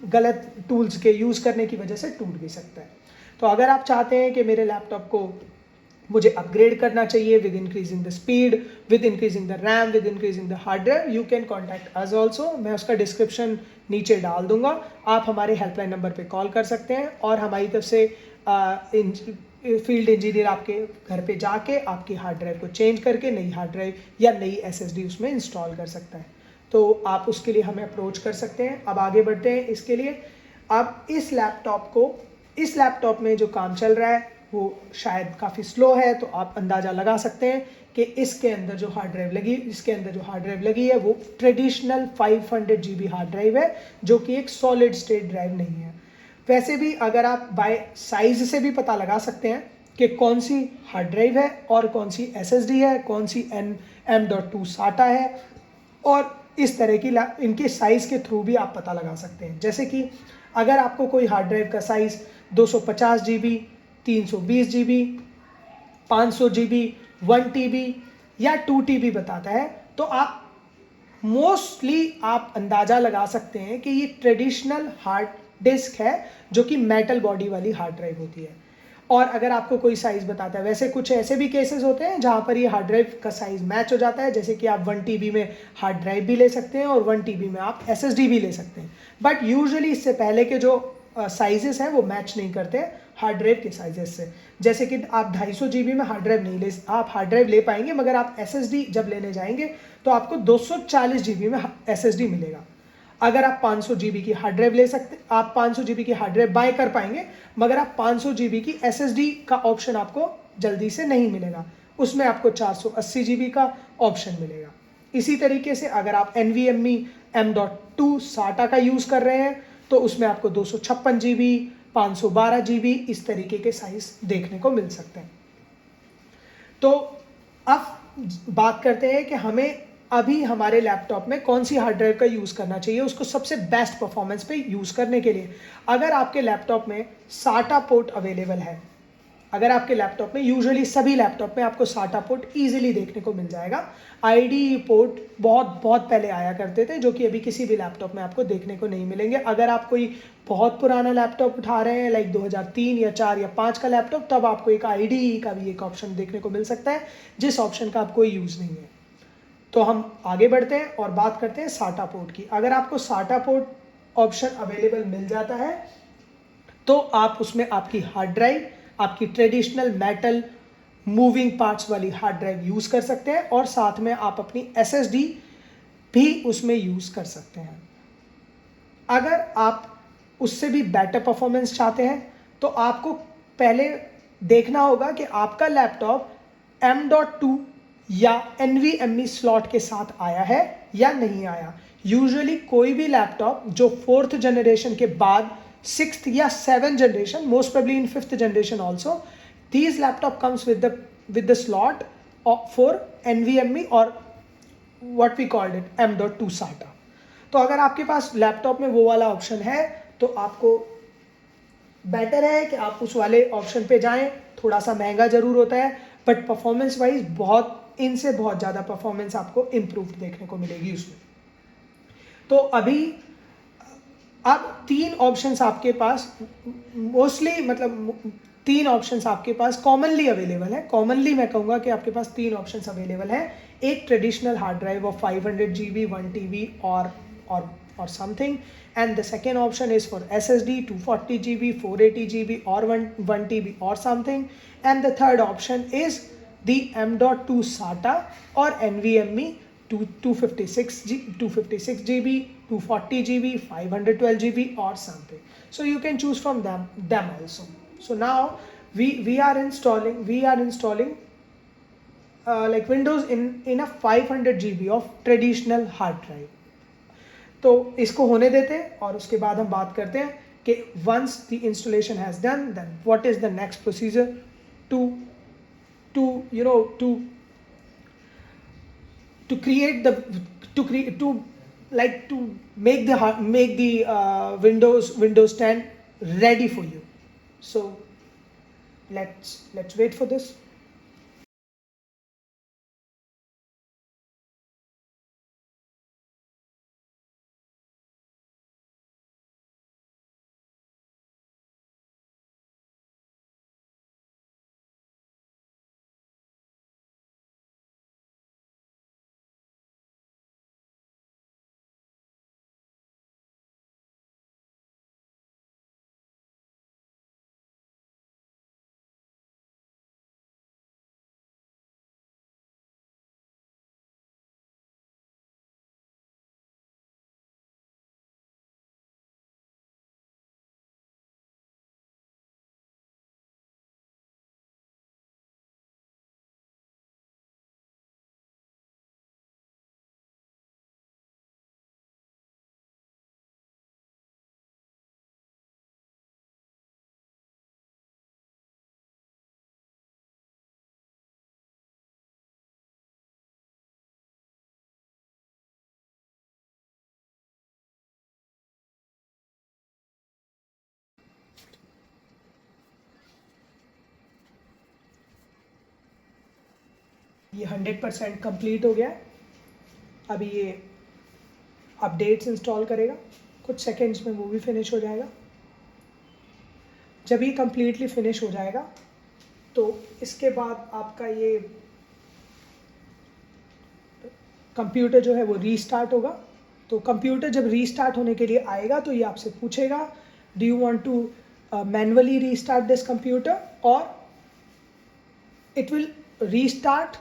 गलत टूल्स के यूज़ करने की वजह से टूट भी सकता है। तो अगर आप चाहते हैं कि मेरे लैपटॉप को मुझे अपग्रेड करना चाहिए with increasing the speed, with increasing the RAM, with increasing the hard drive, you can contact us also. मैं उसका डिस्क्रिप्शन नीचे डाल दूंगा, आप हमारे हेल्पलाइन नंबर पे कॉल कर सकते हैं और हमारी तरफ से फील्ड इंजीनियर आपके घर पे जाके आपकी हार्ड ड्राइव को चेंज करके नई हार्ड ड्राइव या नई SSD उसमें इंस्टॉल कर सकता है। तो आप उसके लिए हमें अप्रोच कर सकते हैं। अब आगे बढ़ते हैं इसके लिए। अब इस लैपटॉप में जो काम चल रहा है वो शायद काफ़ी स्लो है, तो आप अंदाज़ा लगा सकते हैं कि इसके अंदर जो हार्ड ड्राइव लगी है वो ट्रेडिशनल 500 GB हार्ड ड्राइव है, जो कि एक सॉलिड स्टेट ड्राइव नहीं है। वैसे भी अगर आप बाय साइज से भी पता लगा सकते हैं कि कौन सी हार्ड ड्राइव है और कौन सी SSD है, कौन सी M.2 SATA है, और इस तरह की इनके साइज़ के थ्रू भी आप पता लगा सकते हैं। जैसे कि अगर आपको कोई हार्ड ड्राइव का size 250 GB, 320 GB, 500 GB, 1 TB या 2 TB बताता है, तो आप मोस्टली आप अंदाज़ा लगा सकते हैं कि ये ट्रेडिशनल हार्ड डिस्क है, जो कि मेटल बॉडी वाली हार्ड ड्राइव होती है। और अगर आपको कोई साइज़ बताता है, वैसे कुछ ऐसे भी केसेस होते हैं जहाँ पर ये हार्ड ड्राइव का साइज़ मैच हो जाता है, जैसे कि आप 1 TB में हार्ड ड्राइव भी ले सकते हैं और 1 TB में आप SSD भी ले सकते हैं। बट यूजुअली इससे पहले के जो साइजेस हैं वो मैच नहीं करते हार्ड ड्राइव के साइजेस से। जैसे कि आप 250 GB में हार्ड ड्राइव ले पाएंगे, मगर आप SSD जब लेने जाएंगे तो आपको 240 GB में SSD मिलेगा। अगर आप 500 GB की हार्ड ड्राइव ले सकते, आप 500 GB की हार्ड ड्राइव बाय कर पाएंगे, मगर आप 500 GB की SSD का ऑप्शन आपको जल्दी से नहीं मिलेगा, उसमें आपको 480 GB का ऑप्शन मिलेगा। इसी तरीके से अगर आप NVMe M.2 SATA का यूज़ कर रहे हैं तो उसमें आपको 256 GB, 512 GB इस तरीके के साइज़ देखने को मिल सकते हैं। तो अब बात करते हैं कि हमें अभी हमारे लैपटॉप में कौन सी हार्ड ड्राइव का यूज़ करना चाहिए उसको सबसे बेस्ट परफॉर्मेंस पे यूज़ करने के लिए। अगर आपके लैपटॉप में साटा पोर्ट अवेलेबल है, अगर आपके लैपटॉप में, यूजुअली सभी लैपटॉप में आपको साटा पोर्ट ईजिली देखने को मिल जाएगा। आईडी पोर्ट बहुत बहुत पहले आया करते थे, जो कि अभी किसी भी लैपटॉप में आपको देखने को नहीं मिलेंगे। अगर आप कोई बहुत पुराना लैपटॉप उठा रहे हैं, लाइक 2003 या 4 या 5 का लैपटॉप, तब आपको एक आईडी का भी एक ऑप्शन देखने को मिल सकता है, जिस ऑप्शन का आप कोई यूज़ नहीं है। तो हम आगे बढ़ते हैं और बात करते हैं साटा पोर्ट की। अगर आपको साटा पोर्ट ऑप्शन अवेलेबल मिल जाता है तो आप उसमें आपकी हार्ड ड्राइव, आपकी ट्रेडिशनल मेटल मूविंग पार्ट्स वाली हार्ड ड्राइव यूज़ कर सकते हैं, और साथ में आप अपनी एसएसडी भी उसमें यूज़ कर सकते हैं। अगर आप उससे भी बेटर परफॉर्मेंस चाहते हैं तो आपको पहले देखना होगा कि आपका लैपटॉप M.2 या NVMe स्लॉट के साथ आया है या नहीं आया। यूजुअली कोई भी लैपटॉप जो 4th जनरेशन के बाद 6th या 7th generation, most probably in 5th generation also, these laptop comes with the slot for NVMe और what we called it M.2 SATA। तो अगर आपके पास लैपटॉप में वो वाला ऑप्शन है तो आपको बेटर है कि आप उस वाले ऑप्शन पे जाएं। थोड़ा सा महंगा जरूर होता है, बट परफॉर्मेंस वाइज इनसे बहुत ज़्यादा परफॉर्मेंस आपको इम्प्रूव देखने को मिलेगी उसमें। तो अभी अब 3 ऑप्शंस आपके पास मोस्टली, मतलब 3 ऑप्शंस आपके पास कॉमनली अवेलेबल है। कॉमनली मैं कहूँगा कि आपके पास 3 ऑप्शंस अवेलेबल है। एक traditional hard drive of 500 GB 1 TB or something, and the second option is for SSD 240 GB 480 GB or 1 TB or something, and the third option is the M.2 SATA or NVMe 256 GB 240 GB 512 GB or something. So you can choose from them also. So now we are installing like Windows in a 500 GB of traditional hard drive. तो इसको होने देते हैं और उसके बाद हम बात करते हैं कि once the installation has done, then what is the next procedure to create the to make the Windows 10 ready for you. So let's wait for this. ये 100% कंप्लीट हो गया है। अभी ये अपडेट्स इंस्टॉल करेगा, कुछ सेकेंड्स में वो भी फिनिश हो जाएगा। जब ये कम्प्लीटली फिनिश हो जाएगा तो इसके बाद आपका ये कंप्यूटर जो है वो रीस्टार्ट होगा। तो कंप्यूटर जब रीस्टार्ट होने के लिए आएगा तो ये आपसे पूछेगा, do you want to manually restart this computer or it will restart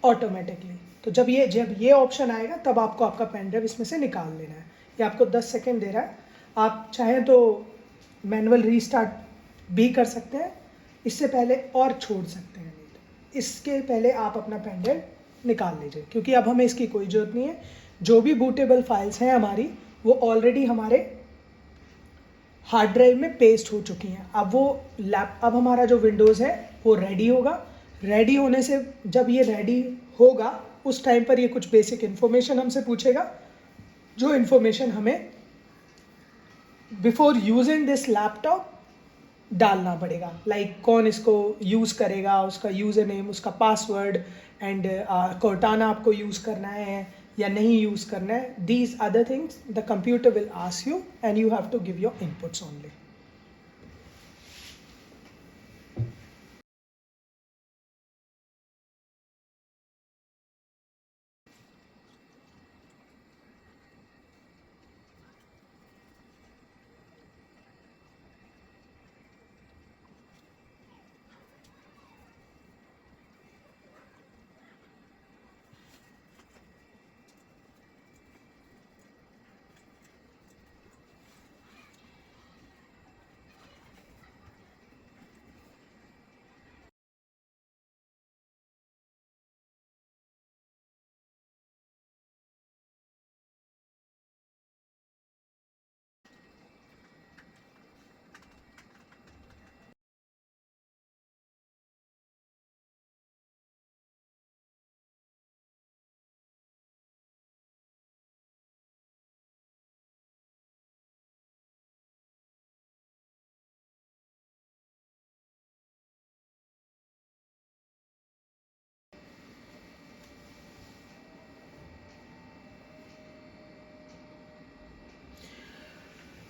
automatically. तो जब ये ऑप्शन आएगा तब आपको आपका पेन ड्राइव इसमें से निकाल लेना है। ये आपको 10 सेकेंड दे रहा है। आप चाहें तो मैनुअल रीस्टार्ट भी कर सकते हैं इससे पहले और छोड़ सकते हैं, नहीं तो इसके पहले आप अपना पेन ड्राइव निकाल लीजिए, क्योंकि अब हमें इसकी कोई ज़रूरत नहीं है। जो भी बूटेबल फाइल्स हैं हमारी, वो ऑलरेडी हमारे हार्ड ड्राइव में पेस्ट हो चुकी हैं। अब हमारा जो विंडोज़ है वो रेडी होगा। रेडी होने से, जब ये रेडी होगा उस टाइम पर ये कुछ बेसिक इन्फॉर्मेशन हमसे पूछेगा, जो इन्फॉर्मेशन हमें बिफोर यूजिंग दिस लैपटॉप डालना पड़ेगा। लाइक कौन इसको यूज़ करेगा, उसका यूज़र नेम, उसका पासवर्ड, एंड कोर्टाना आपको यूज़ करना है या नहीं यूज़ करना है। These other things the computer will ask you and you have to give your inputs only.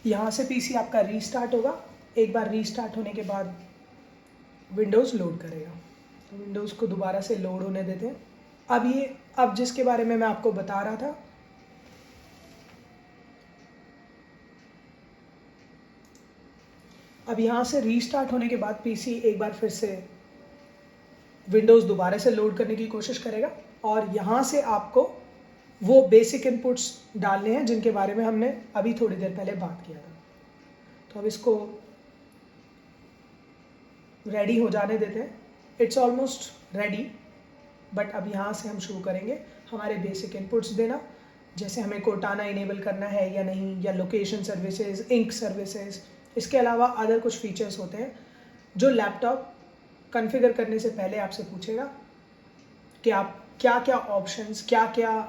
यहाँ से पीसी आपका रीस्टार्ट होगा। एक बार रीस्टार्ट होने के बाद विंडोज़ लोड करेगा, तो विंडोज़ को दोबारा से लोड होने देते हैं। अब जिसके बारे में मैं आपको बता रहा था, अब यहाँ से रीस्टार्ट होने के बाद पीसी एक बार फिर से विंडोज़ दोबारा से लोड करने की कोशिश करेगा और यहाँ से आपको वो बेसिक इनपुट्स डालने हैं जिनके बारे में हमने अभी थोड़ी देर पहले बात किया था। तो अब इसको रेडी हो जाने देते हैं। इट्स ऑलमोस्ट रेडी, बट अब यहाँ से हम शुरू करेंगे हमारे बेसिक इनपुट्स देना, जैसे हमें कोर्टाना इनेबल करना है या नहीं, या लोकेशन सर्विसेज, इंक सर्विसेज। इसके अलावा अदर कुछ फीचर्स होते हैं जो लैपटॉप कॉन्फ़िगर करने से पहले आपसे पूछेगा कि आप क्या क्या ऑप्शंस, क्या क्या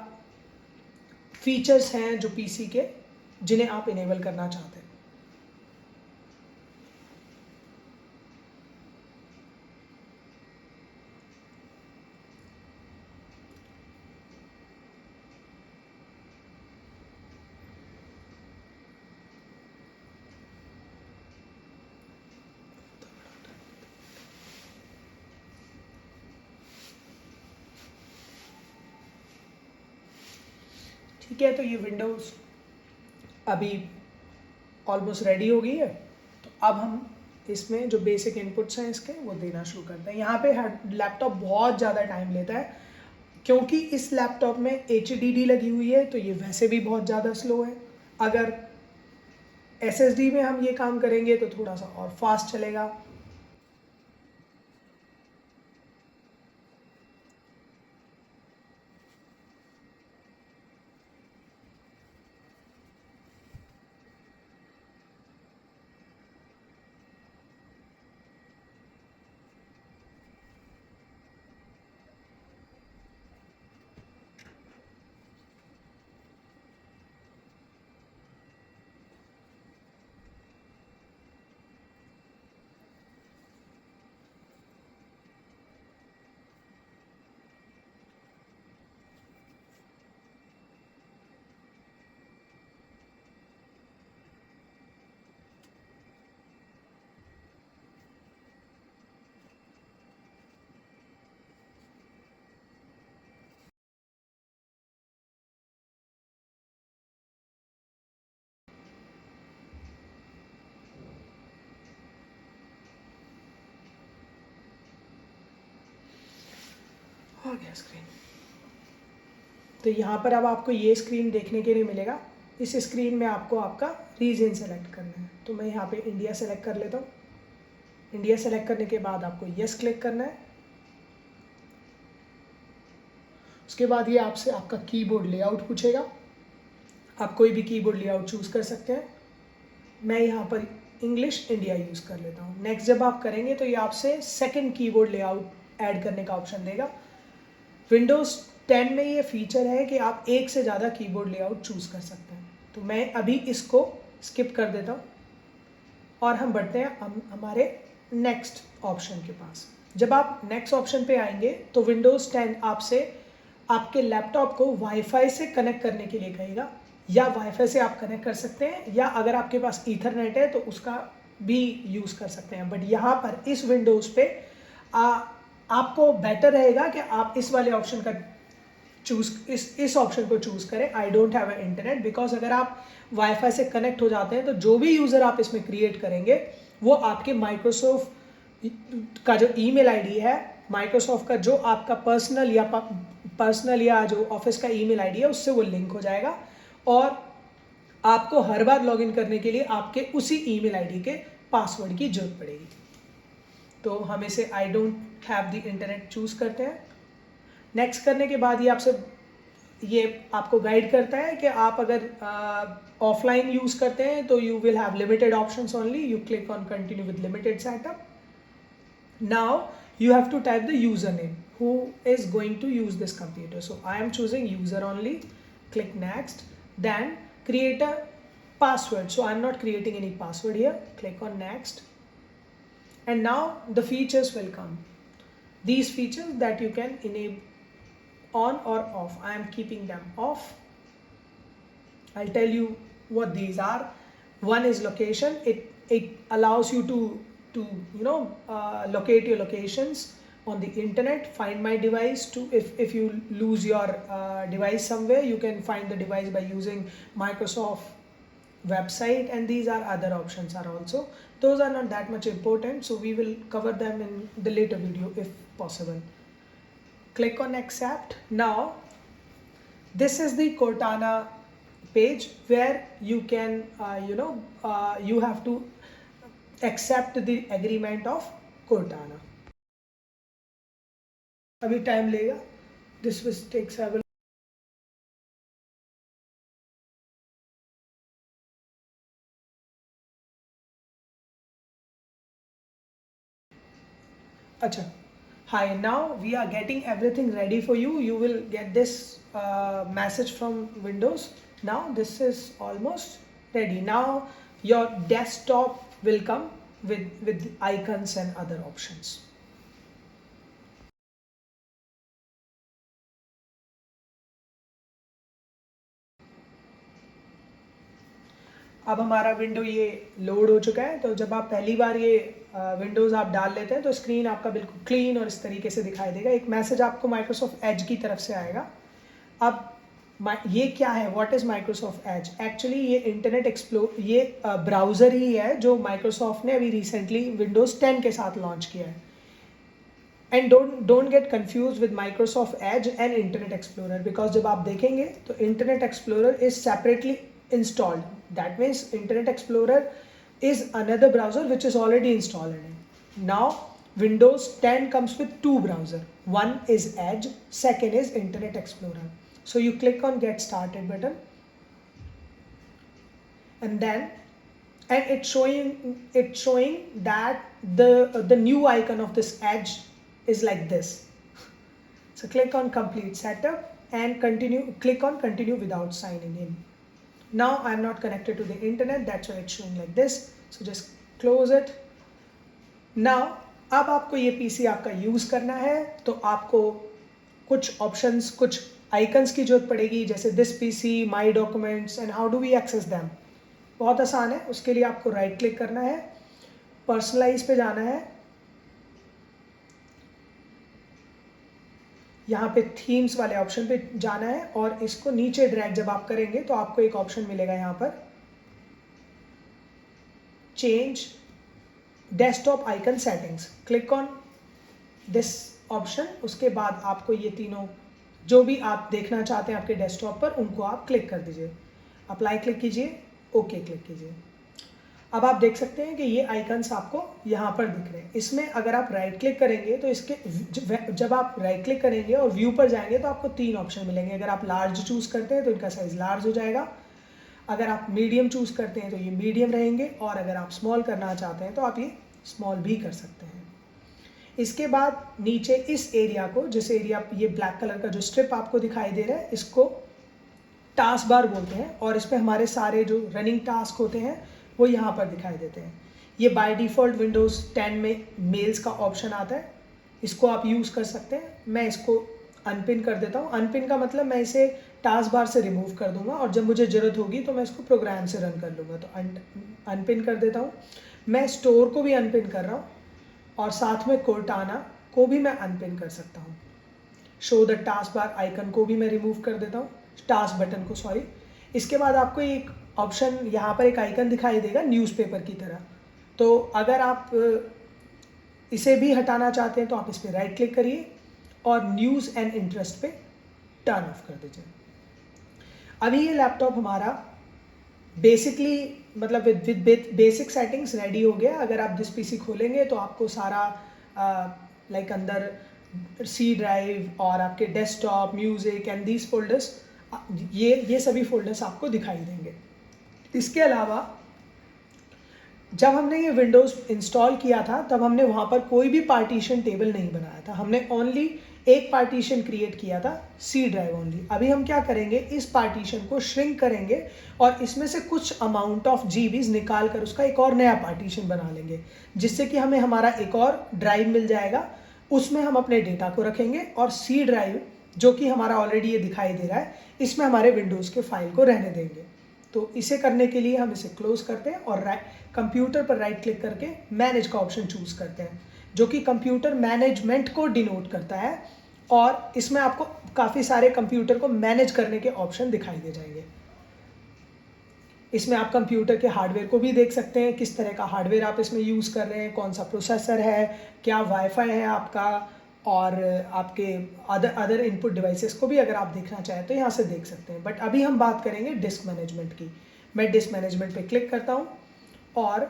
फीचर्स हैं जो पीसी के, जिन्हें आप इनेबल करना चाहते हैं। ठीक है, तो ये विंडोज़ अभी ऑलमोस्ट रेडी हो गई है। तो अब हम इसमें जो बेसिक इनपुट्स हैं इसके, वो देना शुरू करते हैं। यहाँ पे लैपटॉप बहुत ज़्यादा टाइम लेता है, क्योंकि इस लैपटॉप में HDD लगी हुई है, तो ये वैसे भी बहुत ज़्यादा स्लो है। अगर SSD में हम ये काम करेंगे तो थोड़ा सा और फास्ट चलेगा। आ गया स्क्रीन। तो यहाँ पर अब आपको ये स्क्रीन देखने के लिए मिलेगा। इस स्क्रीन में आपको आपका रीजन सेलेक्ट करना है। तो मैं यहाँ पे इंडिया सेलेक्ट कर लेता हूँ। इंडिया सेलेक्ट करने के बाद आपको यस क्लिक करना है। उसके बाद ये आपसे आपका कीबोर्ड लेआउट पूछेगा। आप कोई भी कीबोर्ड लेआउट चूज़ कर सकते हैं। मैं यहाँ पर इंग्लिश इंडिया यूज़ कर लेता हूँ। नेक्स्ट जब आप करेंगे तो ये आपसे सेकंड कीबोर्ड लेआउट ऐड करने का ऑप्शन देगा। विंडोज़ 10 में ये फीचर है कि आप एक से ज़्यादा कीबोर्ड लेआउट चूज़ कर सकते हैं। तो मैं अभी इसको स्किप कर देता हूँ और हम बढ़ते हैं हमारे नेक्स्ट ऑप्शन के पास। जब आप नेक्स्ट ऑप्शन पे आएंगे तो विंडोज़ 10 आपसे आपके लैपटॉप को वाईफाई से कनेक्ट करने के लिए कहेगा, या वाईफाई से आप कनेक्ट कर सकते हैं, या अगर आपके पास ईथरनेट है तो उसका भी यूज़ कर सकते हैं। बट यहाँ पर इस विंडोज़ पे आपको बेटर रहेगा कि आप इस वाले ऑप्शन का चूज़ इस ऑप्शन को चूज़ करें, I don't have a internet, because अगर आप वाईफाई से कनेक्ट हो जाते हैं तो जो भी यूज़र आप इसमें क्रिएट करेंगे वो आपके माइक्रोसॉफ्ट का जो ईमेल आईडी है, माइक्रोसॉफ्ट का जो आपका पर्सनल या जो ऑफिस का ईमेल आईडी है उससे वो लिंक हो जाएगा, और आपको हर बार लॉगिन करने के लिए आपके उसी ईमेल आईडी के पासवर्ड की जरूरत पड़ेगी। तो हम इसे I don't have the internet choose करते हैं। नेक्स्ट करने के बाद ये आपको गाइड करता है कि आप अगर ऑफलाइन यूज़ करते हैं तो you will have limited options only, you click on continue with limited setup. Now you have to type the username who is going to use this computer. So I am choosing user only, click next, then create a password. So I'm not creating any password here, click on next, and now the features will come. These features that you can enable on or off, I am keeping them off. I'll tell you what these are. One is location. It allows you to locate your locations on the internet, find my device. To if you lose your device somewhere, you can find the device by using Microsoft website, and these are other options are also. Those are not that much important, so we will cover them in the later video if possible. Click on accept. Now this is the Cortana page where you can you have to accept the agreement of Cortana. अभी time लेगा, this will take several. अच्छा, hi, now we are getting everything ready for you. You will get this message from Windows. Now this is almost ready. Now your desktop will come with icons and other options. अब हमारा window ये load हो चुका है। तो जब आप पहली बार ये विंडोज़ आप डाल लेते हैं तो स्क्रीन आपका बिल्कुल क्लीन और इस तरीके से दिखाई देगा। एक मैसेज आपको माइक्रोसॉफ्ट एज की तरफ से आएगा। अब ये क्या है, what is Microsoft Edge? Actually ये इंटरनेट ये ब्राउज़र ही है जो माइक्रोसॉफ्ट ने अभी रिसेंटली विंडोज़ 10 के साथ लॉन्च किया है। And don't get confuse with Microsoft Edge and internet explorer, because जब आप देखेंगे तो internet explorer is separately installed. That means Internet Explorer is another browser which is already installed in it. Now Windows 10 comes with two browsers. One is Edge, second is Internet Explorer. So you click on Get Started button, and it's showing that the new icon of this Edge is like this. So click on Complete Setup and click on Continue without signing in. Now I'm not connected to the internet, that's why it's showing like this. So just close it. Now अब आपको ये PC आपका use करना है तो आपको कुछ options, कुछ आइकन्स की जरूरत पड़ेगी, जैसे this PC, my documents, and how do we access them. बहुत आसान है। उसके लिए आपको राइट क्लिक करना है, पर्सनलाइज पे जाना है, यहाँ पे थीम्स वाले ऑप्शन पे जाना है और इसको नीचे ड्रैग जब आप करेंगे तो आपको एक ऑप्शन मिलेगा यहाँ पर change desktop icon settings. Click on this option. उसके बाद आपको ये तीनों जो भी आप देखना चाहते हैं आपके डेस्कटॉप पर उनको आप क्लिक कर दीजिए। अप्लाई क्लिक कीजिए, ओके क्लिक कीजिए। अब आप देख सकते हैं कि ये आइकन्स आपको यहाँ पर दिख रहे हैं। इसमें अगर आप राइट क्लिक करेंगे तो इसके जब आप राइट क्लिक करेंगे और व्यू पर जाएंगे तो आपको तीन ऑप्शन मिलेंगे। अगर आप लार्ज चूज़ करते हैं तो इनका साइज़ लार्ज हो जाएगा, अगर आप मीडियम चूज़ करते हैं तो ये मीडियम रहेंगे, और अगर आप स्मॉल करना चाहते हैं तो आप ये स्मॉल भी कर सकते हैं। इसके बाद नीचे इस एरिया को, जिस एरिया ये ब्लैक कलर का जो स्ट्रिप आपको दिखाई दे रहा है, इसको टास्क बार बोलते हैं और इस पर हमारे सारे जो रनिंग टास्क होते हैं वो यहाँ पर दिखाई देते हैं। ये बाय डिफ़ॉल्ट विंडोज़ 10 में मेल्स का ऑप्शन आता है, इसको आप यूज़ कर सकते हैं। मैं इसको अनपिन कर देता हूँ। अनपिन का मतलब मैं इसे टास्क बार से रिमूव कर दूंगा और जब मुझे ज़रूरत होगी तो मैं इसको प्रोग्राम से रन कर लूँगा। तो अनपिन कर देता हूँ। मैं स्टोर को भी अनपिन कर रहा हूँ और साथ में कोर्टाना को भी मैं अनपिन कर सकता हूँ। Show the task bar icon को भी मैं रिमूव कर देता हूँ, टास्क बटन को, सॉरी। इसके बाद आपको एक ऑप्शन यहाँ पर एक आइकन दिखाई देगा न्यूज़पेपर की तरह। तो अगर आप इसे भी हटाना चाहते हैं तो आप इस पर राइट क्लिक करिए और न्यूज़ एंड इंटरेस्ट पे टर्न ऑफ कर दीजिए। अभी ये लैपटॉप हमारा बेसिकली मतलब विद बेसिक सेटिंग्स रेडी हो गया। अगर आप दिस पीसी खोलेंगे तो आपको सारा लाइक अंदर सी ड्राइव और आपके desktop, music and these folders, ये सभी फोल्डर्स आपको दिखाई देंगे। इसके अलावा जब हमने ये विंडोज़ इंस्टॉल किया था तब हमने वहाँ पर कोई भी पार्टीशन टेबल नहीं बनाया था। हमने ओनली एक पार्टीशन क्रिएट किया था, सी ड्राइव ओनली। अभी हम क्या करेंगे, इस पार्टीशन को श्रिंक करेंगे और इसमें से कुछ अमाउंट ऑफ जीबीज निकाल कर उसका एक और नया पार्टीशन बना लेंगे, जिससे कि हमें हमारा एक और ड्राइव मिल जाएगा। उसमें हम अपने डेटा को रखेंगे और सी ड्राइव जो कि हमारा ऑलरेडी ये दिखाई दे रहा है, इसमें हमारे विंडोज़ के फाइल को रहने देंगे। तो इसे करने के लिए हम इसे क्लोज करते हैं और कंप्यूटर पर राइट क्लिक करके मैनेज का ऑप्शन चूज करते हैं, जो कि कंप्यूटर मैनेजमेंट को डिनोट करता है और इसमें आपको काफ़ी सारे कंप्यूटर को मैनेज करने के ऑप्शन दिखाई दे जाएंगे। इसमें आप कंप्यूटर के हार्डवेयर को भी देख सकते हैं, किस तरह का हार्डवेयर आप इसमें यूज़ कर रहे हैं, कौन सा प्रोसेसर है, क्या वाईफाई है आपका, और आपके अदर इनपुट डिवाइसेस को भी अगर आप देखना चाहें तो यहाँ से देख सकते हैं। बट अभी हम बात करेंगे डिस्क मैनेजमेंट की। मैं डिस्क मैनेजमेंट पे क्लिक करता हूँ और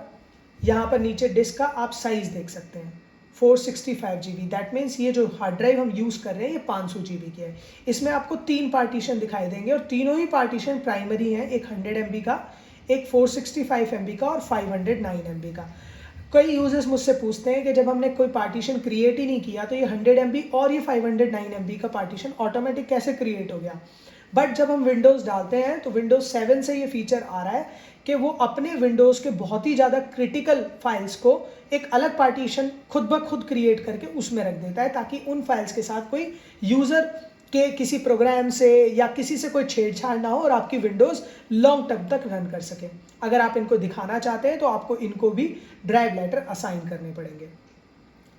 यहाँ पर नीचे डिस्क का आप साइज़ देख सकते हैं, 465 GB। दैट मीन्स ये जो हार्ड ड्राइव हम यूज़ कर रहे हैं ये 500 GB की है। इसमें आपको 3 पार्टीशन दिखाई देंगे और तीनों ही पार्टीशन प्राइमरी हैं, एक 100 MB का, एक 465 MB का और 509 MB का। कई यूजर्स मुझसे पूछते हैं कि जब हमने कोई पार्टीशन क्रिएट ही नहीं किया तो ये 100 MB और ये 509 MB का पार्टीशन ऑटोमेटिक कैसे क्रिएट हो गया। बट जब हम विंडोज़ डालते हैं तो विंडोज़ 7 से ये फीचर आ रहा है कि वो अपने विंडोज़ के बहुत ही ज़्यादा क्रिटिकल फाइल्स को एक अलग पार्टीशन खुद ब खुद क्रिएट करके उसमें रख देता है, ताकि उन फाइल्स के साथ कोई यूज़र के किसी प्रोग्राम से या किसी से कोई छेड़छाड़ ना हो और आपकी विंडोज़ लॉन्ग टर्म तक रन कर सके। अगर आप इनको दिखाना चाहते हैं तो आपको इनको भी ड्राइव लेटर असाइन करने पड़ेंगे।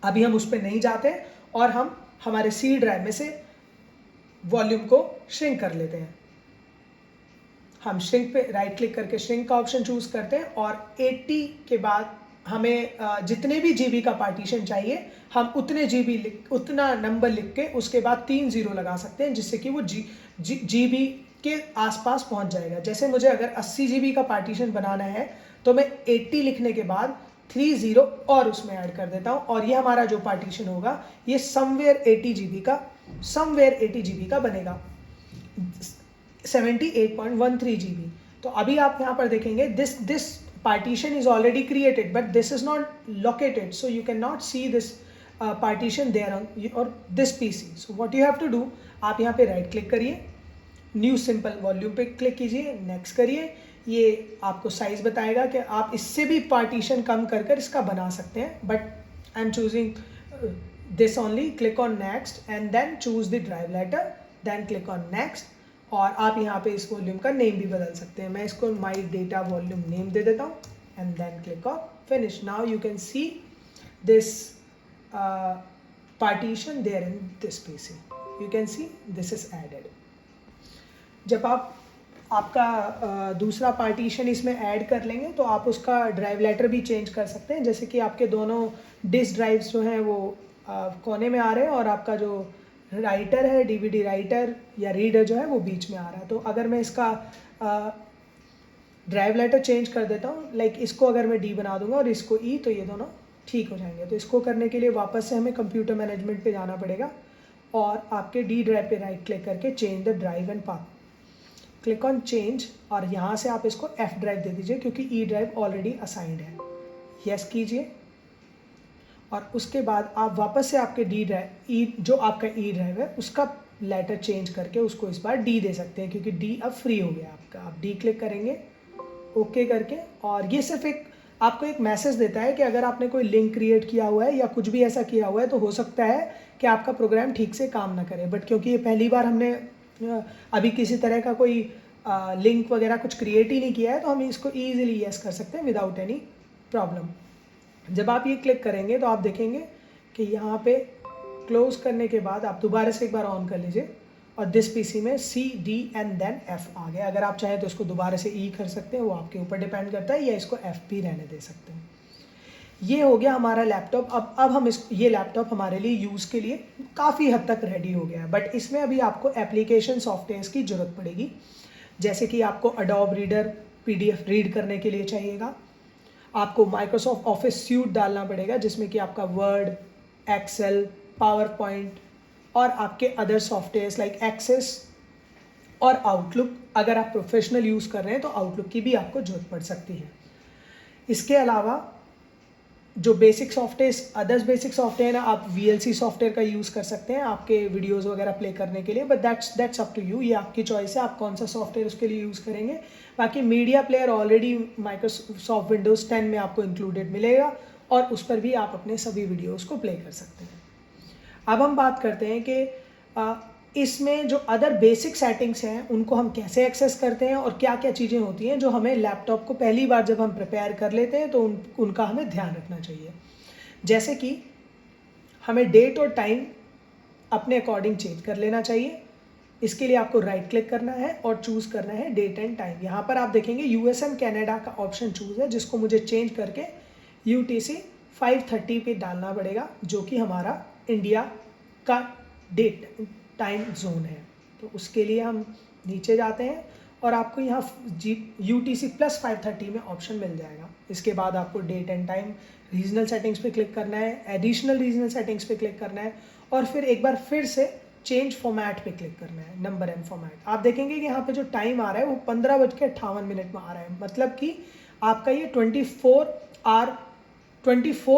अभी हम उस पर नहीं जाते और हम हमारे सी ड्राइव में से वॉल्यूम को श्रिंक कर लेते हैं। हम श्रिंक पे राइट क्लिक करके श्रिंक का ऑप्शन चूज करते हैं और 80 के बाद हमें जितने भी जीबी का पार्टीशन चाहिए हम उतने उतना नंबर लिख के उसके बाद 3 0 लगा सकते हैं, जिससे कि वो जीबी के आसपास पहुंच जाएगा। जैसे मुझे अगर 80 GB का पार्टीशन बनाना है तो मैं 80 लिखने के बाद 3 0 और उसमें ऐड कर देता हूं और ये हमारा जो पार्टीशन होगा ये समवेयर 80 GB का बनेगा, 78.13 GB। तो अभी आप यहाँ पर देखेंगे this partition is already created but this is not located, so you cannot see this partition there on or this PC. So what you have to do, आप यहाँ पे राइट क्लिक करिए, न्यू सिंपल वॉल्यूम पे click कीजिए, next करिए। ये आपको size बताएगा कि आप इससे भी पार्टीशन कम कर कर इसका बना सकते हैं, but I am choosing this only. Click on next and then choose the drive letter, then click on next. और आप यहाँ पे इस वॉल्यूम का नेम भी बदल सकते हैं। मैं इसको माई डेटा वॉल्यूम नेम दे देता हूँ and then click on finish. Now you can see this partition there in this PC. You can see this is added. जब आप आपका दूसरा पार्टीशन इसमें ऐड कर लेंगे तो आप उसका ड्राइव लेटर भी चेंज कर सकते हैं, जैसे कि आपके दोनों डिस्क ड्राइव्स जो हैं वो कोने में आ रहे हैं और आपका जो राइटर है, DVD राइटर या रीडर जो है वो बीच में आ रहा है। तो अगर मैं इसका ड्राइव लेटर चेंज कर देता हूँ, लाइक इसको अगर मैं D बना दूंगा और इसको E, तो ये दोनों ठीक हो जाएंगे। तो इसको करने के लिए वापस से हमें कंप्यूटर मैनेजमेंट पे जाना पड़ेगा और आपके D ड्राइव पे राइट क्लिक करके change the drive and path, click on change और यहाँ से आप इसको F ड्राइव दे दीजिए क्योंकि E ड्राइव ऑलरेडी असाइंड है। यस कीजिए और उसके बाद आप वापस से आपके डी ड्राइव जो आपका ई ड्राइव है उसका लेटर चेंज करके उसको इस बार डी दे सकते हैं, क्योंकि डी अब फ्री हो गया आपका। आप डी क्लिक करेंगे ओके करके, और ये सिर्फ एक आपको एक मैसेज देता है कि अगर आपने कोई लिंक क्रिएट किया हुआ है या कुछ भी ऐसा किया हुआ है तो हो सकता है कि आपका प्रोग्राम ठीक से काम ना करे। बट क्योंकि ये पहली बार हमने अभी किसी तरह का कोई लिंक वगैरह कुछ क्रिएट ही नहीं किया है, तो हम इसको ईजिली यस कर सकते हैं विदाउट एनी प्रॉब्लम। जब आप ये क्लिक करेंगे तो आप देखेंगे कि यहाँ पे क्लोज करने के बाद आप दोबारा से एक बार ऑन कर लीजिए और दिस पीसी में C D and then F आ गया। अगर आप चाहें तो इसको दोबारा से E कर सकते हैं, वो आपके ऊपर डिपेंड करता है, या इसको F भी रहने दे सकते हैं। ये हो गया हमारा लैपटॉप। अब हम ये लैपटॉप हमारे लिए यूज़ के लिए काफ़ी हद तक रेडी हो गया है, बट इसमें अभी आपको एप्लीकेशन सॉफ्टवेयर्स की ज़रूरत पड़ेगी। जैसे कि आपको अडोब रीडर PDF रीड करने के लिए चाहिएगा, आपको माइक्रोसॉफ्ट ऑफिस सूट डालना पड़ेगा जिसमें कि आपका वर्ड, एक्सेल, पावर पॉइंट और आपके अदर सॉफ्टवेयर्स लाइक एक्सेस और आउटलुक, अगर आप प्रोफेशनल यूज़ कर रहे हैं तो आउटलुक की भी आपको जरूरत पड़ सकती है। इसके अलावा जो basic software, others basic software है, आप VLC सॉफ्टवेयर का यूज़ कर सकते हैं आपके वीडियोस वगैरह प्ले करने के लिए, but that's up to you, ये आपकी चॉइस है आप कौन सा सॉफ्टवेयर उसके लिए यूज़ करेंगे। बाकी media player already Microsoft Windows 10 में आपको इंक्लूडेड मिलेगा और उस पर भी आप अपने सभी वीडियोज़ को प्ले कर सकते हैं। अब हम बात करते हैं कि इसमें जो अदर बेसिक सेटिंग्स हैं उनको हम कैसे एक्सेस करते हैं और क्या क्या चीज़ें होती हैं जो हमें लैपटॉप को पहली बार जब हम प्रिपेयर कर लेते हैं तो उनका हमें ध्यान रखना चाहिए। जैसे कि हमें डेट और टाइम अपने अकॉर्डिंग चेंज कर लेना चाहिए। इसके लिए आपको राइट क्लिक करना है और चूज़ करना है डेट एंड टाइम। यहाँ पर आप देखेंगे US एंड कनाडा का ऑप्शन चूज़ है, जिसको मुझे चेंज करके UTC 5:30 पे डालना पड़ेगा, जो कि हमारा इंडिया का डेट टाइम जोन है। तो उसके लिए हम नीचे जाते हैं और आपको यहाँ UTC + 5:30 में ऑप्शन मिल जाएगा। इसके बाद आपको date and time regional settings पे क्लिक करना है, एडिशनल रीजनल सेटिंग्स पे क्लिक करना है और फिर एक बार फिर से चेंज फॉर्मेट पे क्लिक करना है, नंबर एंड फॉर्मेट। आप देखेंगे कि यहाँ पे जो टाइम आ रहा है वो 15:58 में आ रहा है, मतलब कि आपका ये 24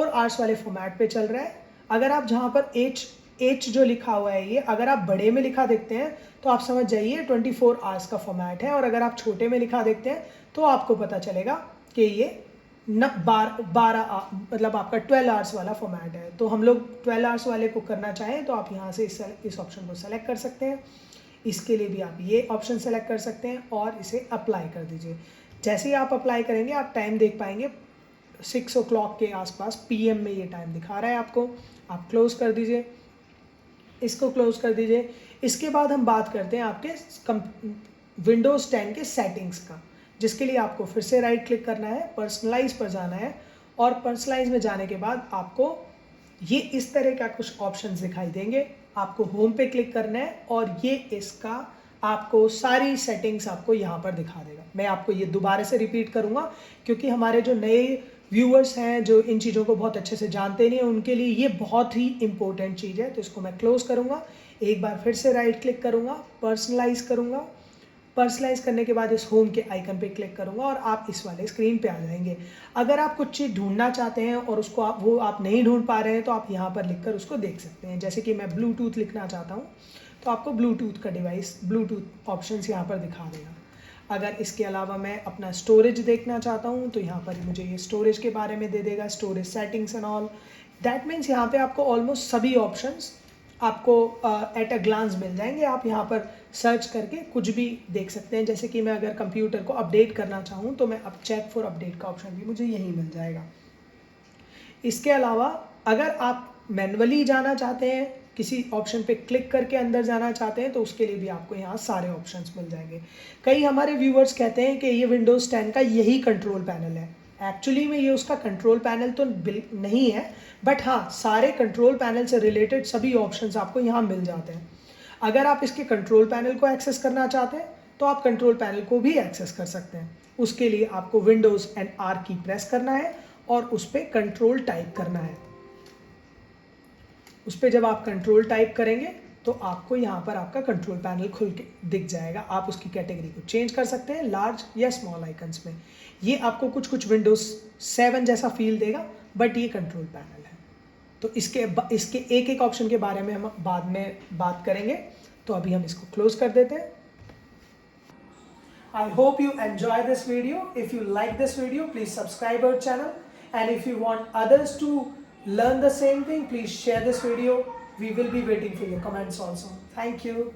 आवर्स वाले फॉर्मेट पे चल रहा है। अगर आप जहाँ पर एच जो लिखा हुआ है, ये अगर आप बड़े में लिखा देखते हैं तो आप समझ जाइए 24 आवर्स का फॉर्मेट है, और अगर आप छोटे में लिखा देखते हैं तो आपको पता चलेगा कि ये 12 मतलब आपका 12 आवर्स वाला फॉर्मेट है। तो हम लोग 12 आवर्स वाले को करना चाहें तो आप यहाँ से इस ऑप्शन को सेलेक्ट कर सकते हैं। इसके लिए भी आप ये ऑप्शन सेलेक्ट कर सकते हैं और इसे अप्लाई कर दीजिए। जैसे ही आप अप्लाई करेंगे आप टाइम देख पाएंगे 6 o'clock के आसपास PM में ये टाइम दिखा रहा है आपको। आप क्लोज कर दीजिए, इसको क्लोज कर दीजिए। इसके बाद हम बात करते हैं आपके विंडोज़ 10 के सेटिंग्स का, जिसके लिए आपको फिर से राइट क्लिक करना है, पर्सनलाइज पर जाना है और पर्सनलाइज में जाने के बाद आपको ये इस तरह का कुछ ऑप्शंस दिखाई देंगे। आपको होम पे क्लिक करना है और ये इसका आपको सारी सेटिंग्स आपको यहाँ पर दिखा देगा। मैं आपको ये दोबारा से रिपीट करूँगा क्योंकि हमारे जो नए व्यूअर्स हैं जो इन चीज़ों को बहुत अच्छे से जानते नहीं हैं, उनके लिए ये बहुत ही इंपॉर्टेंट चीज़ है। तो इसको मैं क्लोज करूँगा, एक बार फिर से राइट क्लिक करूँगा, पर्सनलाइज करूँगा। पर्सनलाइज करने के बाद इस होम के आइकन पे क्लिक करूँगा और आप इस वाले स्क्रीन पे आ जाएंगे। अगर आप कुछ चीज़ ढूंढना चाहते हैं और उसको आप नहीं ढूंढ पा रहे हैं तो आप यहाँ पर लिखकर उसको देख सकते हैं। जैसे कि मैं ब्लूटूथ लिखना चाहता हूँ तो आपको ब्लूटूथ का डिवाइस, ब्लूटूथ ऑप्शंस यहाँ पर दिखा देगा। अगर इसके अलावा मैं अपना स्टोरेज देखना चाहता हूँ तो यहाँ पर मुझे ये स्टोरेज के बारे में दे देगा, storage settings and all. That means यहाँ पे आपको ऑलमोस्ट सभी ऑप्शंस आपको एट अ ग्लांस मिल जाएंगे। आप यहाँ पर सर्च करके कुछ भी देख सकते हैं। जैसे कि मैं अगर कंप्यूटर को अपडेट करना चाहूँ तो मैं अब चेक फॉर अपडेट का ऑप्शन भी मुझे यहीं मिल जाएगा। इसके अलावा अगर आप मैन्युअली जाना चाहते हैं, किसी ऑप्शन पे क्लिक करके अंदर जाना चाहते हैं तो उसके लिए भी आपको यहाँ सारे ऑप्शंस मिल जाएंगे। कई हमारे व्यूअर्स कहते हैं कि ये विंडोज़ 10 का यही कंट्रोल पैनल है। एक्चुअली में ये उसका कंट्रोल पैनल तो नहीं है, बट हाँ सारे कंट्रोल पैनल से रिलेटेड सभी ऑप्शंस आपको यहाँ मिल जाते हैं। अगर आप इसके कंट्रोल पैनल को एक्सेस करना चाहते हैं तो आप कंट्रोल पैनल को भी एक्सेस कर सकते हैं। उसके लिए आपको विंडोज़ एंड R की प्रेस करना है और उस पर कंट्रोल टाइप करना है। उस पर जब आप कंट्रोल टाइप करेंगे तो आपको यहाँ पर आपका कंट्रोल पैनल खुल के दिख जाएगा। आप उसकी कैटेगरी को चेंज कर सकते हैं लार्ज या स्मॉल आइकन्स में। ये आपको कुछ विंडोज़ 7 जैसा फील देगा, बट ये कंट्रोल पैनल है। तो इसके एक एक ऑप्शन के बारे में हम बाद में बात करेंगे। तो अभी हम इसको क्लोज कर देते हैं। I hope you enjoy this video. If you like this video, please subscribe our channel. And if you want others to learn the same thing, please share this video. We will be waiting for your comments also. Thank you.